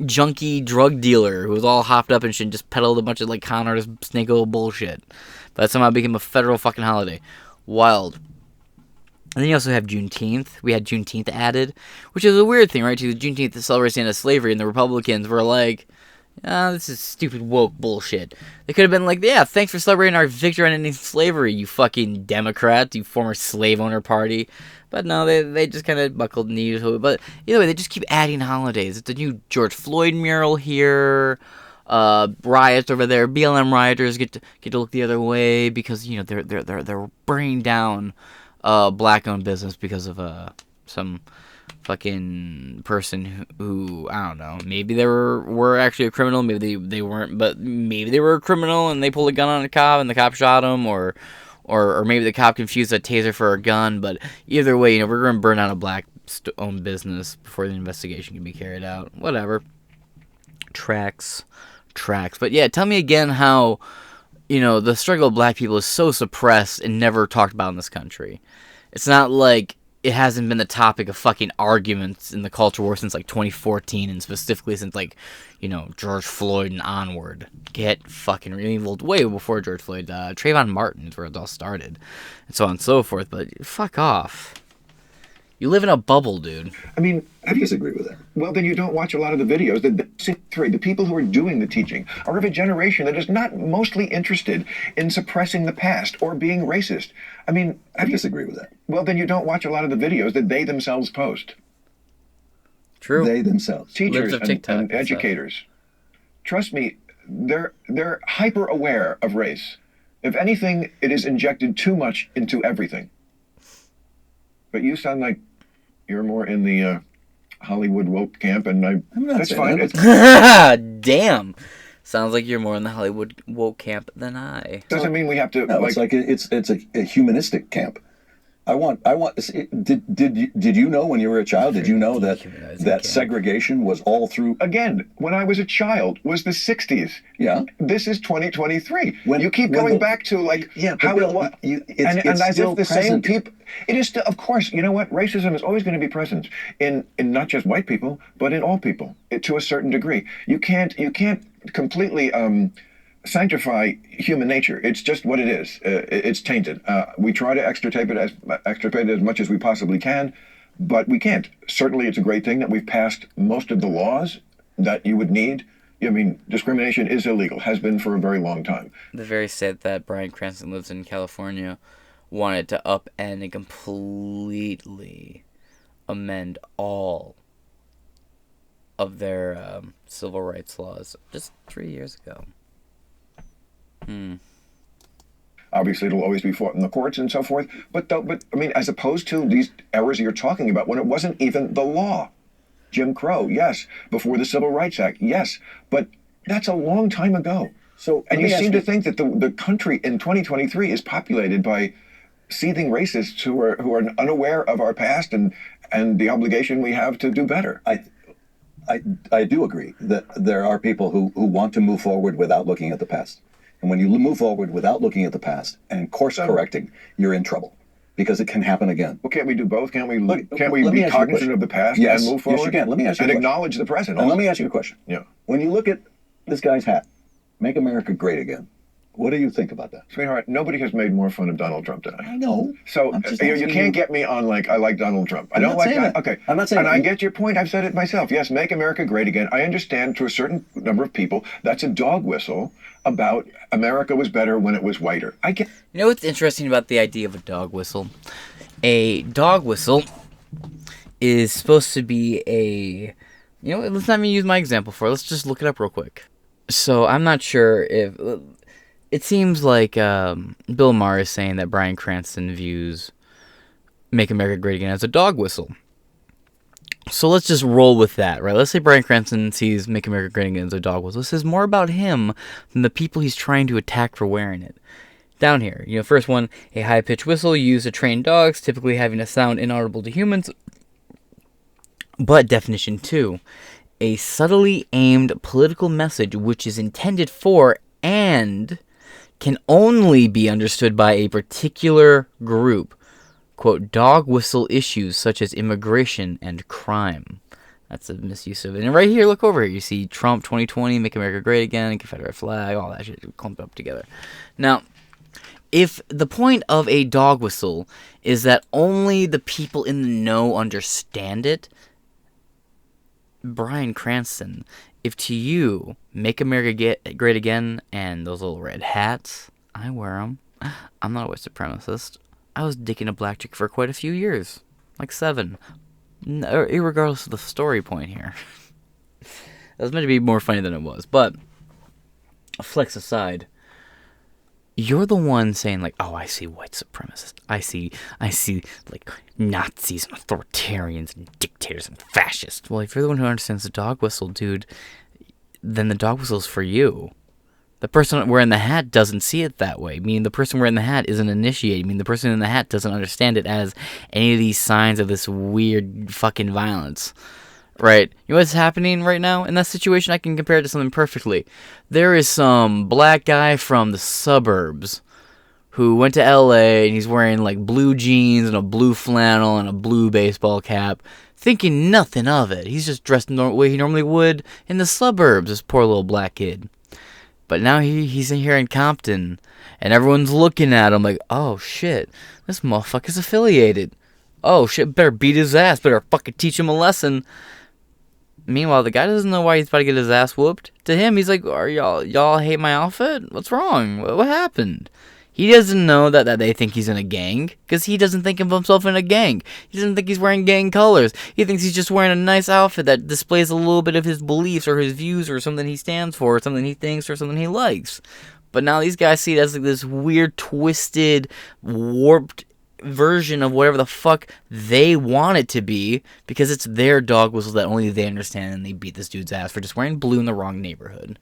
junkie drug dealer who was all hopped up and shit and just peddled a bunch of like con artist snake oil bullshit. But that somehow became a federal fucking holiday. Wild. And then you also have Juneteenth. We had Juneteenth added, which is a weird thing, right? To the Juneteenth celebrates the end of slavery, and the Republicans were like, this is stupid woke bullshit. They could have been like, yeah, thanks for celebrating our victory on ending slavery, you fucking Democrats, you former slave owner party. But no, they just kind of buckled knees to it. But either way, they just keep adding holidays. It's a new George Floyd mural here. Riots over there. BLM rioters get to look the other way because they're burning down black-owned business because of some fucking person who I don't know. Maybe they were actually a criminal. Maybe they weren't, but maybe they were a criminal and they pulled a gun on a cop and the cop shot him, or maybe the cop confused a taser for a gun. But either way, we're going to burn down a black-owned business before the investigation can be carried out. Whatever. Tracks. But yeah, tell me again how the struggle of black people is so suppressed and never talked about in this country. It's not like it hasn't been the topic of fucking arguments in the culture war since like 2014, and specifically since like George Floyd and onward. Get fucking really way before George Floyd. Trayvon Martin is where it all started, and so on and so forth. But fuck off. You live in a bubble, dude. I mean, I disagree with that. well, then you don't watch a lot of the videos. The people who are doing the teaching are of a generation that is not mostly interested in suppressing the past or being racist. I mean, I disagree with that. well, then you don't watch a lot of the videos that they themselves post. True. They themselves. Teachers Libs of and TikTok and stuff. educators. Trust me, they're hyper aware of race. If anything, it is injected too much into everything. But you sound like you're more in the Hollywood woke camp, and I'm not that's saying fine. that. Damn. Sounds like you're more in the Hollywood woke camp than I. It doesn't mean we have to No, it's like it's a humanistic camp. I want. Did you know when you were a child? Did you know that camp. segregation was all through? Again, when I was a child, was the 60s. Yeah. This is 2023. When- you keep when going the- back to like Yeah, but how Bill, it was. it's and as still if the same present. people. It is still, of course, you know what? Racism is always going to be present in not just white people, but in all people to a certain degree. You can't completely sanctify human nature. It's just what it is. It's tainted. We try to extirpate it as much as we possibly can, but we can't. Certainly, it's a great thing that we've passed most of the laws that you would need. I mean, discrimination is illegal, has been for a very long time. The very sad that Bryan Cranston lives in California wanted to upend and completely amend all of their civil rights laws just 3 years ago. Obviously, it'll always be fought in the courts and so forth. But I mean, as opposed to these errors you're talking about, when it wasn't even the law. Jim Crow, yes. Before the Civil Rights Act, yes. But that's a long time ago. So, And let you me seem ask to think that the country in 2023 is populated by seething racists who are unaware of our past and the obligation we have to do better. I do agree that there are people who want to move forward without looking at the past. And when you move forward without looking at the past and course correcting, you're in trouble because it can happen again. Well, can't we do both? Can't we? Let Be me ask you a cognizant question. of the past Yes, and move forward? yes, you can. Let me ask you and a question. acknowledge the present. And let me ask you a question. Yeah. When you look at this guy's hat, "Make America Great Again," what do you think about that? Sweetheart, nobody has made more fun of Donald Trump than I. I know. So I'm just you asking can't you. get me on like I like Donald Trump. I I'm don't not like saying that. that. Okay. I'm not saying And that. I get your point. I've said it myself. Yes, make America great again. I understand to a certain number of people that's a dog whistle about America was better when it was whiter. I get. You know what's interesting about the idea of a dog whistle? A dog whistle is supposed to be a... You know, let's not even use my example for it. Let's just look it up real quick. So I'm not sure if... It seems like Bill Maher is saying that Bryan Cranston views Make America Great Again as a dog whistle. So let's just roll with that, right? Let's say Bryan Cranston sees Make America Great Again as a dog whistle. This is more about him than the people he's trying to attack for wearing it. Down here, first one, a high-pitched whistle used to train dogs, typically having a sound inaudible to humans. But definition 2, a subtly aimed political message which is intended for and can only be understood by a particular group. Quote, dog whistle issues such as immigration and crime. That's a misuse of it. And right here, look over here. You see Trump 2020, Make America Great Again, Confederate flag, all that shit clumped up together. Now, if the point of a dog whistle is that only the people in the know understand it, Bryan Cranston, if to you, Make America Great Again and those little red hats, I wear them. I'm not a white supremacist. I was dicking a black chick for quite a few years. Like 7. Irregardless of the story point here. That was meant to be more funny than it was. But, flex aside, you're the one saying like, oh, I see white supremacists. I see like Nazis and authoritarians and dictators and fascists. Well, if you're the one who understands the dog whistle, dude, then the dog whistle's for you. The person wearing the hat doesn't see it that way. I mean, the person wearing the hat isn't initiated. I mean, the person in the hat doesn't understand it as any of these signs of this weird fucking violence. Right? You know what's happening right now? In that situation, I can compare it to something perfectly. There is some black guy from the suburbs who went to LA and he's wearing like blue jeans and a blue flannel and a blue baseball cap, thinking nothing of it. He's just dressed the way he normally would in the suburbs, this poor little black kid. But now he's in here in Compton, and everyone's looking at him like, oh shit, this motherfucker's affiliated. Oh shit, better beat his ass, better fucking teach him a lesson. Meanwhile, the guy doesn't know why he's about to get his ass whooped. To him, he's like, are y'all hate my outfit? What's wrong? What happened? He doesn't know that they think he's in a gang, because he doesn't think of himself in a gang. He doesn't think he's wearing gang colors. He thinks he's just wearing a nice outfit that displays a little bit of his beliefs or his views or something he stands for or something he thinks or something he likes. But now these guys see it as like this weird, twisted, warped version of whatever the fuck they want it to be, because it's their dog whistle that only they understand, and they beat this dude's ass for just wearing blue in the wrong neighborhood.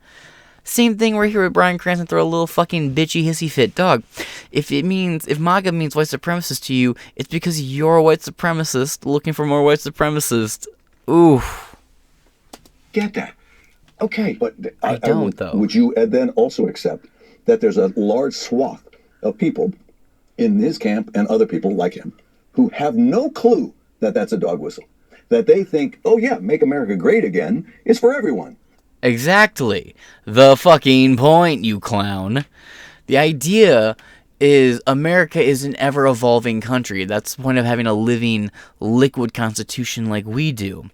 Same thing right here with Bryan Cranston, throw a little fucking bitchy hissy fit. Dog, if MAGA means white supremacist to you, it's because you're a white supremacist looking for more white supremacists. Oof. Get that. Okay. But I don't, though. Would you then also accept that there's a large swath of people in his camp and other people like him who have no clue that that's a dog whistle? That they think, oh yeah, Make America Great Again is for everyone. Exactly. The fucking point, you clown. The idea is America is an ever-evolving country. That's the point of having a living, liquid constitution like we do.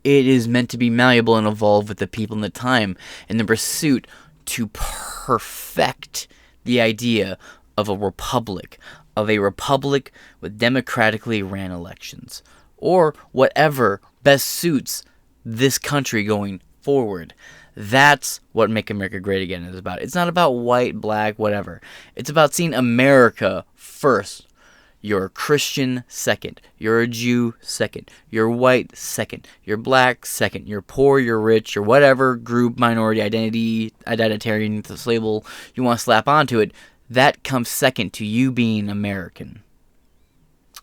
It is meant to be malleable and evolve with the people and the time in the pursuit to perfect the idea of a republic with democratically ran elections, or whatever best suits this country going forward. That's what Make America Great Again is about. It's not about white, black, whatever. It's about seeing America first. You're a Christian second. You're a Jew second. You're white second. You're black second. You're poor, you're rich, you're whatever group, minority, identitarian, this label you want to slap onto it. That comes second to you being American.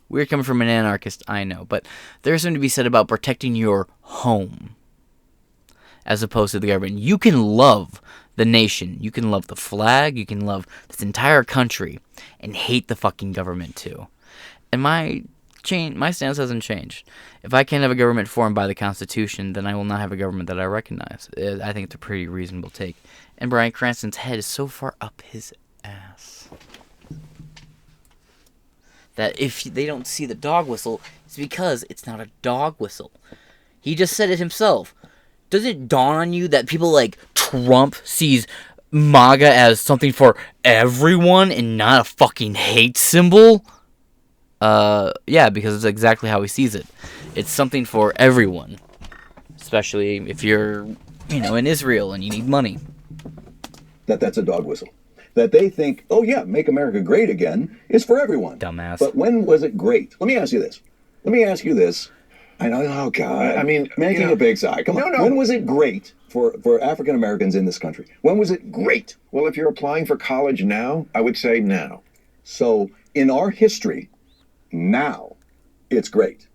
Weird coming from an anarchist, I know. But there's something to be said about protecting your home as opposed to the government. You can love the nation. You can love the flag. You can love this entire country and hate the fucking government too. And my stance hasn't changed. If I can't have a government formed by the Constitution, then I will not have a government that I recognize. I think it's a pretty reasonable take. And Bryan Cranston's head is so far up his ass that if they don't see the dog whistle, it's because it's not a dog whistle. He just said it himself. Does it dawn on you that people like Trump sees MAGA as something for everyone and not a fucking hate symbol? Yeah, because it's exactly how he sees it. It's something for everyone. Especially if you're, in Israel and you need money. That's a dog whistle. That they think, oh yeah, make America great again is for everyone. Dumbass. But when was it great? Let me ask you this. I know, oh God. I mean, making a big sigh. Come on. No. When was it great for African Americans in this country? When was it great? Well, if you're applying for college now, I would say now. So, in our history, now, it's great.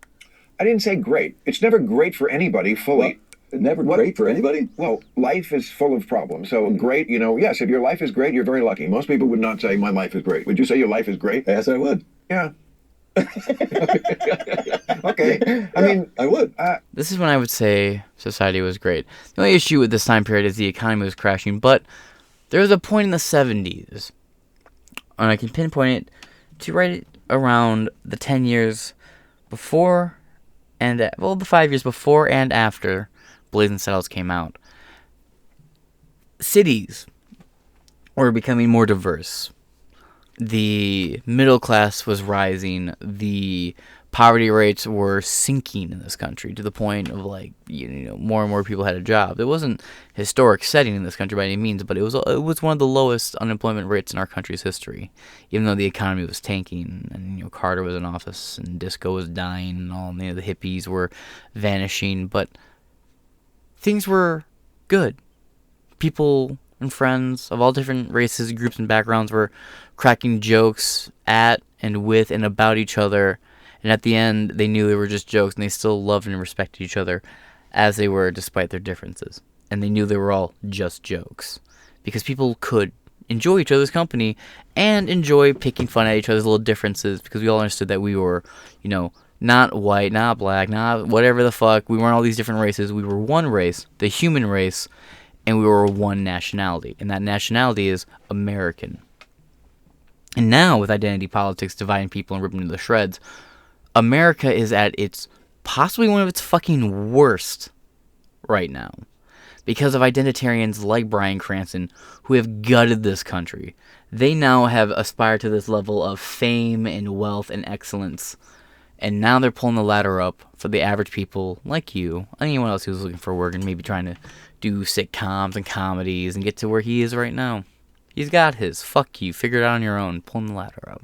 I didn't say great. It's never great for anybody fully. Great for anybody? Well, life is full of problems. So great, yes, if your life is great, you're very lucky. Most people would not say my life is great. Would you say your life is great? Yes, I would. Yeah. Okay. I mean, I would. This is when I would say society was great. The only issue with this time period is the economy was crashing, but there was a point in the 70s, and I can pinpoint it to right around the 10 years before the 5 years before and after Blazing Saddles came out. Cities were becoming more diverse. The middle class was rising. The poverty rates were sinking in this country to the point of more and more people had a job. It wasn't a historic setting in this country by any means, but it was one of the lowest unemployment rates in our country's history. Even though the economy was tanking and Carter was in office and disco was dying and all the hippies were vanishing, but things were good. People and friends of all different races, groups, and backgrounds were cracking jokes at and with and about each other, and at the end they knew they were just jokes, and they still loved and respected each other as they were despite their differences, and they knew they were all just jokes because people could enjoy each other's company and enjoy picking fun at each other's little differences because we all understood that we were not white, not black, not whatever the fuck. We weren't all these different races. We were one race, the human race, and we were one nationality, and that nationality is American. And now, with identity politics dividing people and ripping them to shreds, America is at its possibly one of its fucking worst right now because of identitarians like Bryan Cranston who have gutted this country. They now have aspired to this level of fame and wealth and excellence, and now they're pulling the ladder up for the average people like you, anyone else who's looking for work and maybe trying to do sitcoms and comedies and get to where he is right now. He's got his. Fuck you. Figure it out on your own. Pulling the ladder up.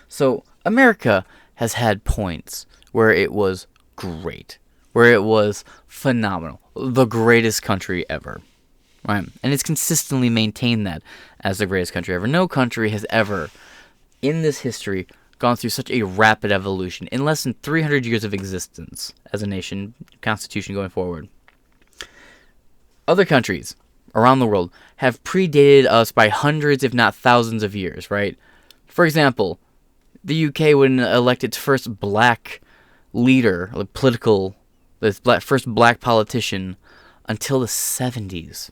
So, America has had points where it was great. Where it was phenomenal. The greatest country ever. Right? And it's consistently maintained that as the greatest country ever. No country has ever, in this history, gone through such a rapid evolution. In less than 300 years of existence as a nation, constitution going forward. Other countries around the world have predated us by hundreds, if not thousands of years, right? For example, the UK wouldn't elect its first black leader, first black politician, until the 70s.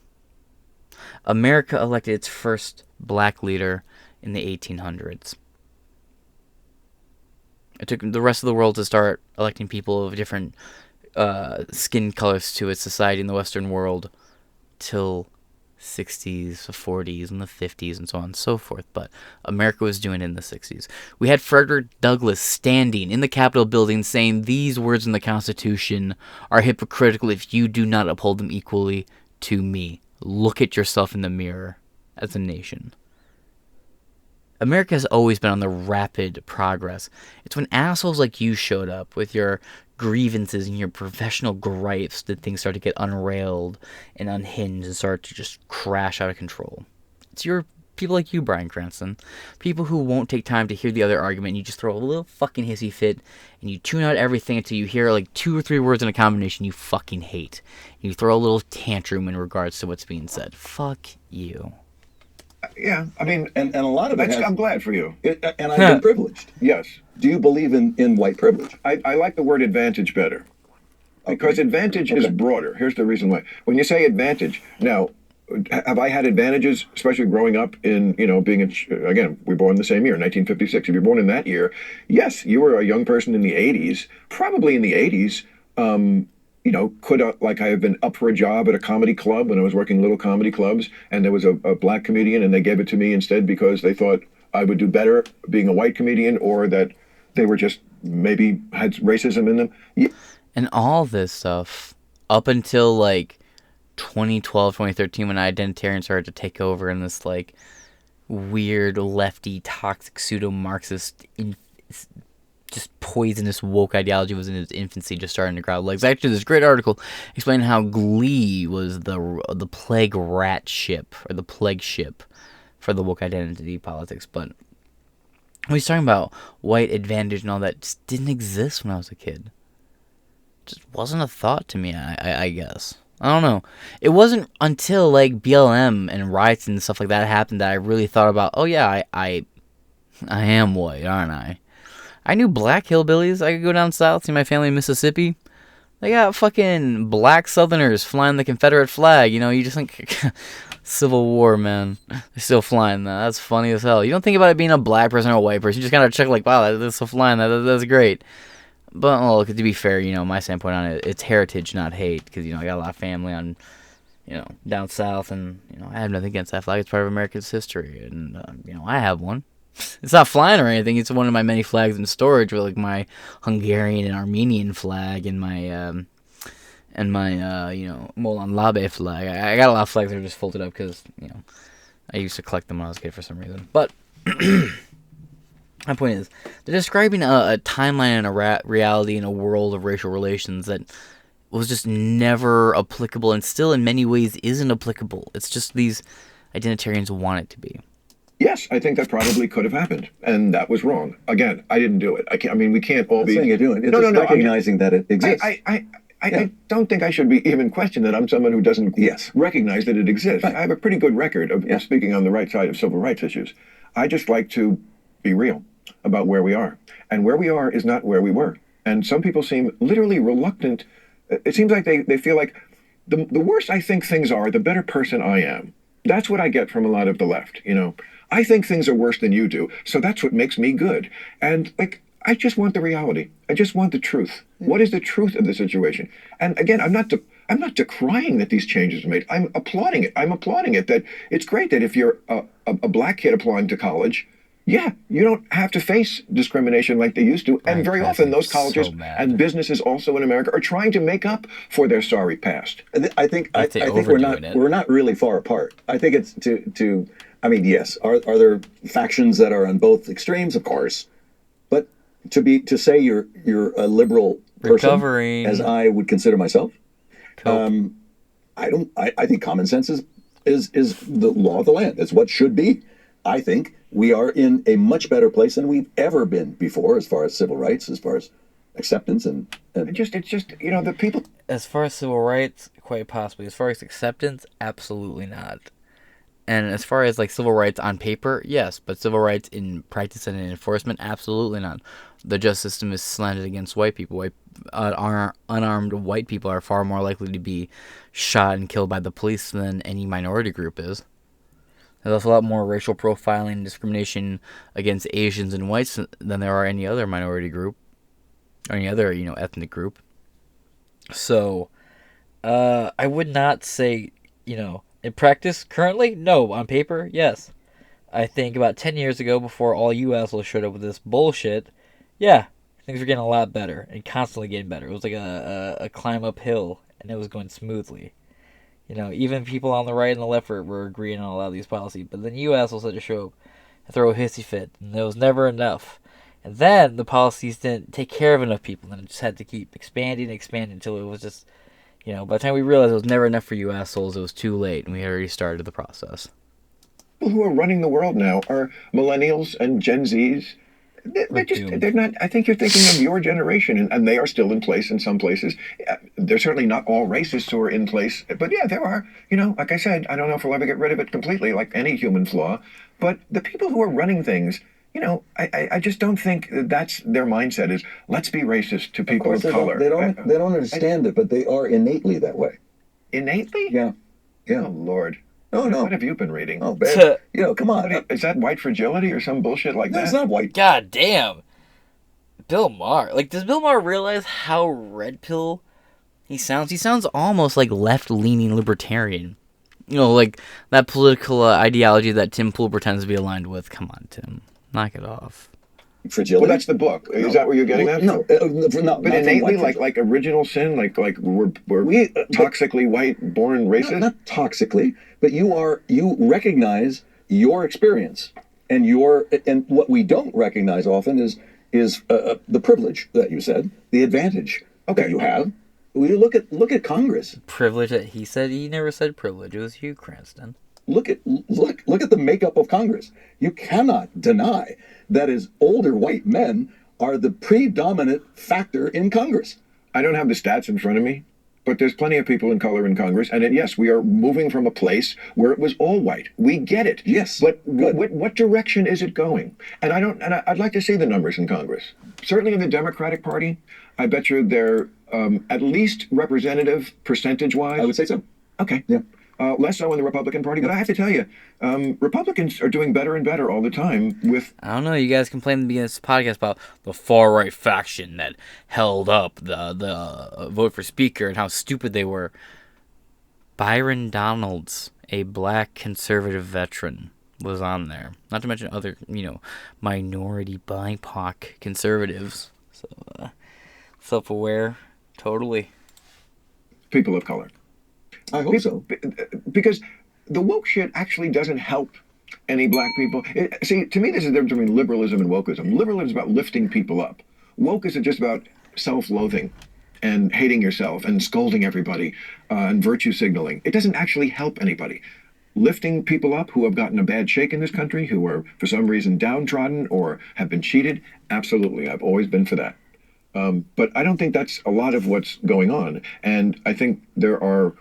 America elected its first black leader in the 1800s. It took the rest of the world to start electing people of different skin colors to its society in the Western world till 60s, the 40s, and the 50s, and so on and so forth. But America was doing it in the 60s. We had Frederick Douglass standing in the Capitol building saying these words in the Constitution are hypocritical if you do not uphold them equally to me. Look at yourself in the mirror as a nation. America has always been on the rapid progress. It's when assholes like you showed up with your grievances and your professional gripes that things start to get unrailed and unhinged and start to just crash out of control. It's your people like you, Bryan Cranston. People who won't take time to hear the other argument, and you just throw a little fucking hissy fit, and you tune out everything until you hear like 2 or 3 words in a combination you fucking hate. And you throw a little tantrum in regards to what's being said. Fuck you. Yeah, I mean, And a lot of it has, I'm glad for you. and I've been privileged. Yes. Do you believe in white privilege? I like the word advantage better. Because advantage is broader. Here's the reason why. When you say advantage, now, have I had advantages, especially growing up in, being, again, we were born the same year, 1956. If you're born in that year, yes, you were a young person in the 80s, probably in the 80s, could, like I have been up for a job at a comedy club when I was working little comedy clubs, and there was a black comedian, and they gave it to me instead because they thought I would do better being a white comedian, or that they were just maybe had racism in them. Yeah. And all this stuff, up until like 2012, 2013, when identitarians started to take over and this like weird lefty, toxic, pseudo-Marxist, just poisonous woke ideology was in its infancy, just starting to grow legs. Actually, this great article explaining how Glee was the plague rat ship, or the plague ship for the woke identity politics. But when he's talking about white advantage and all that, just didn't exist when I was a kid. Just wasn't a thought to me, I guess. I don't know. It wasn't until like BLM and riots and stuff like that happened that I really thought about, oh yeah, I am white, aren't I? I knew black hillbillies. I could go down south, see my family in Mississippi. They got fucking black Southerners flying the Confederate flag. You just think Civil War, man. They're still flying that. That's funny as hell. You don't think about it being a black person or a white person. You just kind of check like, wow, that's still flying that. That's great. But, well, to be fair, my standpoint on it, it's heritage, not hate, because, I got a lot of family on, down south, and, I have nothing against that flag. It's part of America's history, and, I have one. It's not flying or anything. It's one of my many flags in storage, with, like, my Hungarian and Armenian flag and my Molan Labe flag. I got a lot of flags that are just folded up because, I used to collect them when I was a kid for some reason. But my point is, they're describing a timeline and a reality in a world of racial relations that was just never applicable, and still in many ways isn't applicable. It's just these identitarians want it to be. Yes, I think that probably could have happened, and that was wrong. Again, I didn't do it. We can't all be saying you're doing it. It's just recognizing that it exists. I don't think I should be even questioned that I'm someone who doesn't recognize that it exists. Right. I have a pretty good record of speaking on the right side of civil rights issues. I just like to be real about where we are. And where we are is not where we were. And some people seem literally reluctant. It seems like they feel like the worse I think things are, the better person I am. That's what I get from a lot of the left, I think things are worse than you do, so that's what makes me good. And, I just want the reality. I just want the truth. What is the truth of the situation? And again, I'm not decrying that these changes are made. I'm applauding it. I'm applauding it that it's great that if you're a black kid applying to college, you don't have to face discrimination like they used to. And very often those colleges and businesses also in America are trying to make up for their sorry past. I think we're not really far apart. I think it's yes, are there factions that are on both extremes? Of course. But to say you're a liberal person, as I would consider myself, I think common sense is the law of the land. It's what should be. I think we are in a much better place than we've ever been before, as far as civil rights, as far as acceptance, and it's just the people. As far as civil rights, quite possibly. As far as acceptance, absolutely not. And as far as civil rights on paper, yes, but civil rights in practice and in enforcement, absolutely not. The justice system is slanted against white people. Unarmed white people are far more likely to be shot and killed by the police than any minority group is. There's also a lot more racial profiling and discrimination against Asians and whites than there are any other minority group or any other, ethnic group. So, I would not say, in practice, currently, no. On paper, yes. I think about 10 years ago, before all you assholes showed up with this bullshit, things were getting a lot better and constantly getting better. It was like a climb uphill, and it was going smoothly. Even people on the right and the left were agreeing on a lot of these policies. But then you assholes had to show up and throw a hissy fit, and there was never enough. And then the policies didn't take care of enough people, and it just had to keep expanding until it was just, by the time we realized it was never enough for you assholes, it was too late, and we had already started the process. people who are running the world now are millennials and Gen Zs. They're not. I think you're thinking of your generation, and they are still in place in some places. They're certainly not all racists who are in place, but yeah, there are. Like I said, I don't know if we'll ever get rid of it completely, like any human flaw. But the people who are running things, I just don't think that's their mindset. Is let's be racist to people of color. They don't understand it, but they are innately that way. Innately? Yeah. Oh Lord. Oh no. What have you been reading? Oh, man. Come on. Is that white fragility or some bullshit like that? It's not white. God damn. Bill Maher. Does Bill Maher realize how red pill he sounds? He sounds almost like left-leaning libertarian. Like that political ideology that Tim Pool pretends to be aligned with. Come on, Tim. Knock it off. Fragility? Well, that's the book. Is that where you're getting that? No. But innately, like original sin, like we're toxically white, born racist? Not toxically, but you recognize your experience. And what we don't recognize often is the privilege that you said, the advantage that you have. We look at Congress. Privilege that he said. He never said privilege. It was Hugh Cranston. Look at the makeup of Congress. You cannot deny that is older white men are the predominant factor in Congress. I don't have the stats in front of me, but there's plenty of people in color in Congress, and yes, we are moving from a place where it was all white. We get it. Yes. But what direction is it going? And I'd like to see the numbers in Congress. Certainly in the Democratic Party, I bet you they're at least representative percentage-wise. I would say so. Okay. Yeah. Less so in the Republican Party, but I have to tell you, Republicans are doing better and better all the time with... I don't know, you guys complained at the beginning of this podcast about the far-right faction that held up the vote for Speaker and how stupid they were. Byron Donalds, a black conservative veteran, was on there. Not to mention other, minority BIPOC conservatives. So, self-aware, totally. People of color. I hope so. Because the woke shit actually doesn't help any black people. See, to me, this is the difference between liberalism and wokeism. Liberalism is about lifting people up. Woke is just about self-loathing and hating yourself and scolding everybody and virtue signaling. It doesn't actually help anybody. Lifting people up who have gotten a bad shake in this country, who are for some reason downtrodden or have been cheated, absolutely. I've always been for that. But I don't think that's a lot of what's going on. And I think there are...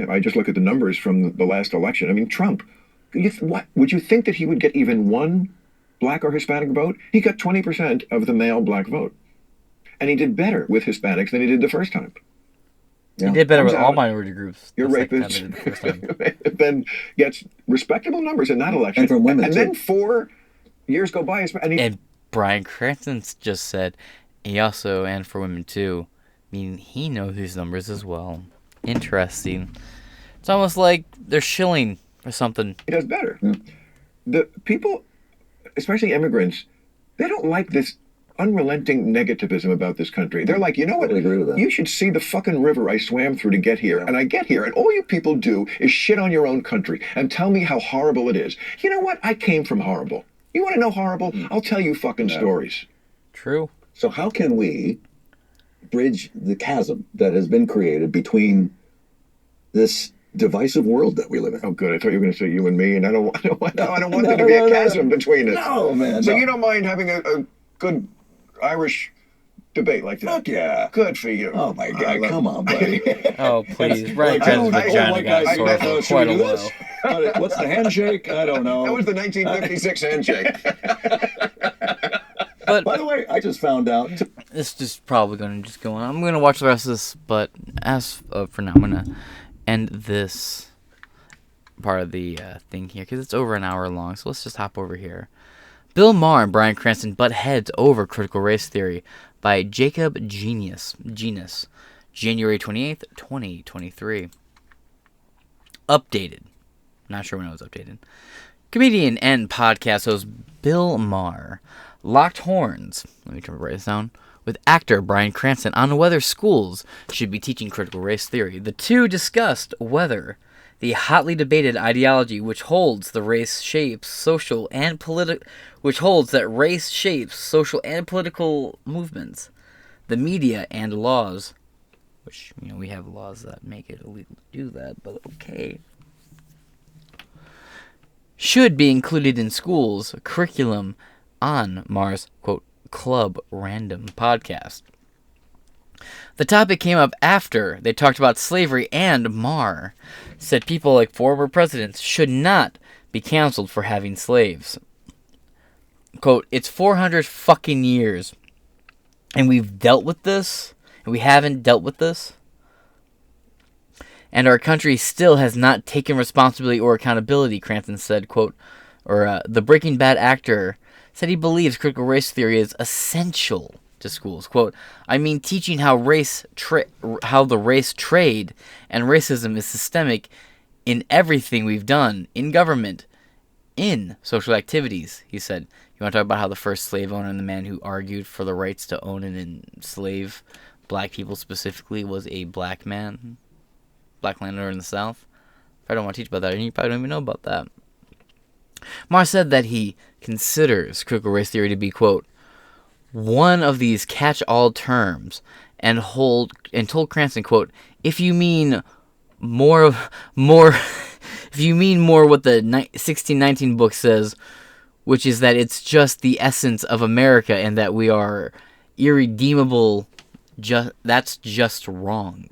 I just look at the numbers from the last election. I mean, Trump, what would you think that he would get even one black or Hispanic vote? He got 20% of the male black vote. And he did better with Hispanics than he did the first time. Yeah. He did better with all minority groups. Your rapist then gets respectable numbers in that election. And from women, and then 4 years go by. And Bryan Cranston just said, he also, and for women too, meaning he knows these numbers as well. Interesting. It's almost like they're shilling or something. He does better. The people, especially immigrants, they don't like this unrelenting negativism about this country. They're like, you know what? I agree with that. You should see the fucking river I swam through to get here. And I get here, and all you people do is shit on your own country and tell me how horrible it is. You know what? I came from horrible. You want to know horrible? I'll tell you fucking stories. True. So how can we bridge the chasm that has been created between this divisive world that we live in? Oh, good. I thought you were going to say you and me, and I don't want there to be a chasm between us. No, man. So you don't mind having a good Irish debate like that? Fuck yeah. Good for you. Oh, my God. Come on, buddy. Oh, please. Bryan Cranston's been trying to get sore for quite a while. What's the handshake? I don't know. That was the 1956 handshake. But by the way, I just found out. It's just probably going to just go on. I'm going to watch the rest of this, but as for now, I'm going to end this part of the thing here because it's over an hour long. So let's just hop over here. Bill Maher and Bryan Cranston butt heads over critical race theory by Jacob Genus, January 28th, 2023. Updated. Not sure when it was updated. Comedian and podcast host Bill Maher locked horns, let me try to write this down, with actor Bryan Cranston on whether schools should be teaching critical race theory. The two discussed whether the hotly debated ideology which holds that race shapes social and political movements, the media and laws, which we have laws that make it illegal to do that, but okay. should be included in schools curriculum on Maher's, quote, Club Random podcast. The topic came up after they talked about slavery, and Maher said people like former presidents should not be canceled for having slaves. Quote, it's 400 fucking years, and we've dealt with this, and we haven't dealt with this. And our country still has not taken responsibility or accountability, Cranston said, quote, the Breaking Bad actor said he believes critical race theory is essential to schools. Quote, I mean teaching how the race trade and racism is systemic in everything we've done, in government, in social activities, he said. You want to talk about how the first slave owner and the man who argued for the rights to own and enslave black people specifically was a black man? Black landowner in the South? I don't want to teach about that, and you probably don't even know about that. Maher said that he considers critical race theory to be, quote, one of these catch-all terms, and told Cranston, quote, if you mean more if you mean more what the 1619 book says, which is that it's just the essence of America and that we are irredeemable, that's just wrong.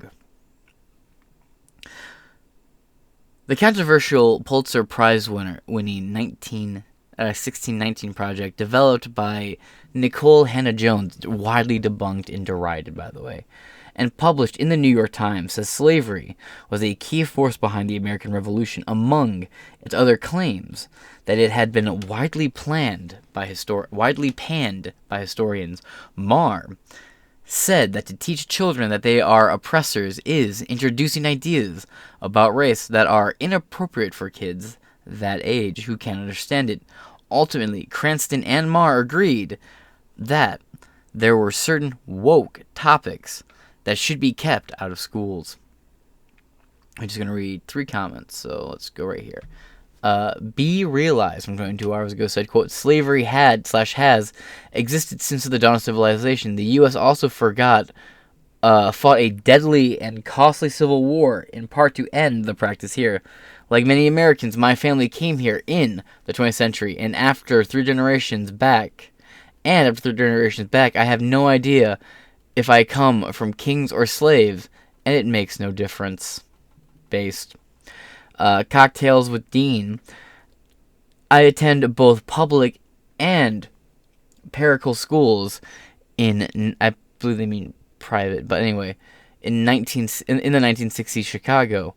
The controversial Pulitzer Prize winning 1619 project, developed by Nicole Hannah-Jones, widely debunked and derided, by the way, and published in the New York Times, says slavery was a key force behind the American Revolution. Among its other claims, that it had been widely panned by historians. Maher said that to teach children that they are oppressors is introducing ideas about race that are inappropriate for kids that age who can't understand it. Ultimately, Cranston and Maher agreed that there were certain woke topics that should be kept out of schools. I'm just going to read 3 comments, so let's go right here. B realized from 22 hours ago said, quote, slavery has existed since the dawn of civilization. The U.S. also fought a deadly and costly civil war, in part to end the practice here. Like many Americans, my family came here in the 20th century, and after 3 generations back, I have no idea if I come from kings or slaves, and it makes no difference. Based. Cocktails with Dean. I attend both public and parochial schools in, I believe they mean private, but anyway, in the 1960s Chicago.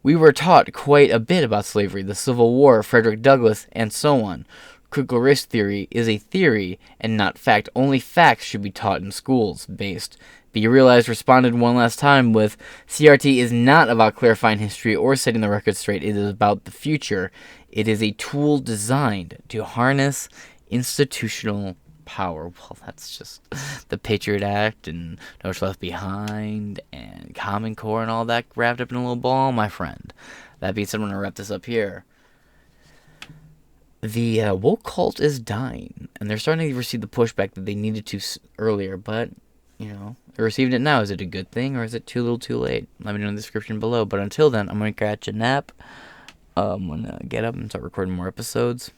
We were taught quite a bit about slavery, the Civil War, Frederick Douglass, and so on. Critical race theory is a theory and not fact. Only facts should be taught in schools. Based. Be Realized responded one last time with, CRT is not about clarifying history or setting the record straight. It is about the future. It is a tool designed to harness institutional power. Well, that's just the Patriot Act and No Child Left Behind and Common Core and all that wrapped up in a little ball, my friend. That being said, I'm going to wrap this up here. The woke cult is dying, and they're starting to receive the pushback that they needed to earlier, but, you know, they're receiving it now. Is it a good thing, or is it too little too late? Let me know in the description below. But until then, I'm going to catch a nap. I'm going to get up and start recording more episodes.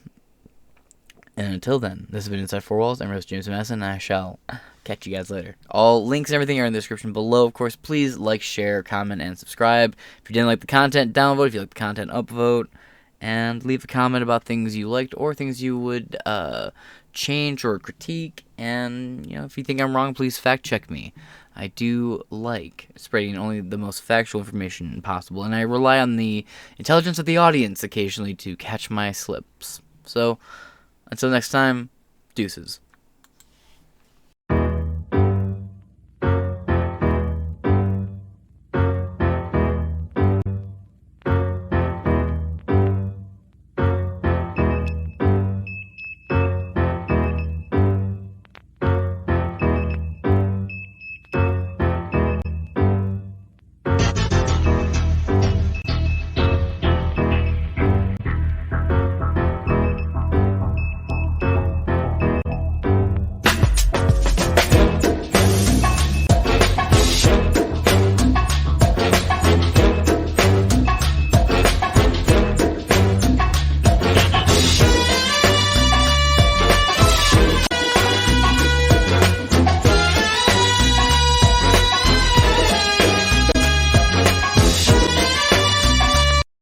And until then, this has been Inside Four Walls. I'm your host, James Madison, and I shall catch you guys later. All links and everything are in the description below. Of course, please like, share, comment, and subscribe. If you didn't like the content, downvote. If you like the content, upvote. And leave a comment about things you liked or things you would change or critique. And, you know, if you think I'm wrong, please fact check me. I do like spreading only the most factual information possible, and I rely on the intelligence of the audience occasionally to catch my slips. So, until next time, deuces.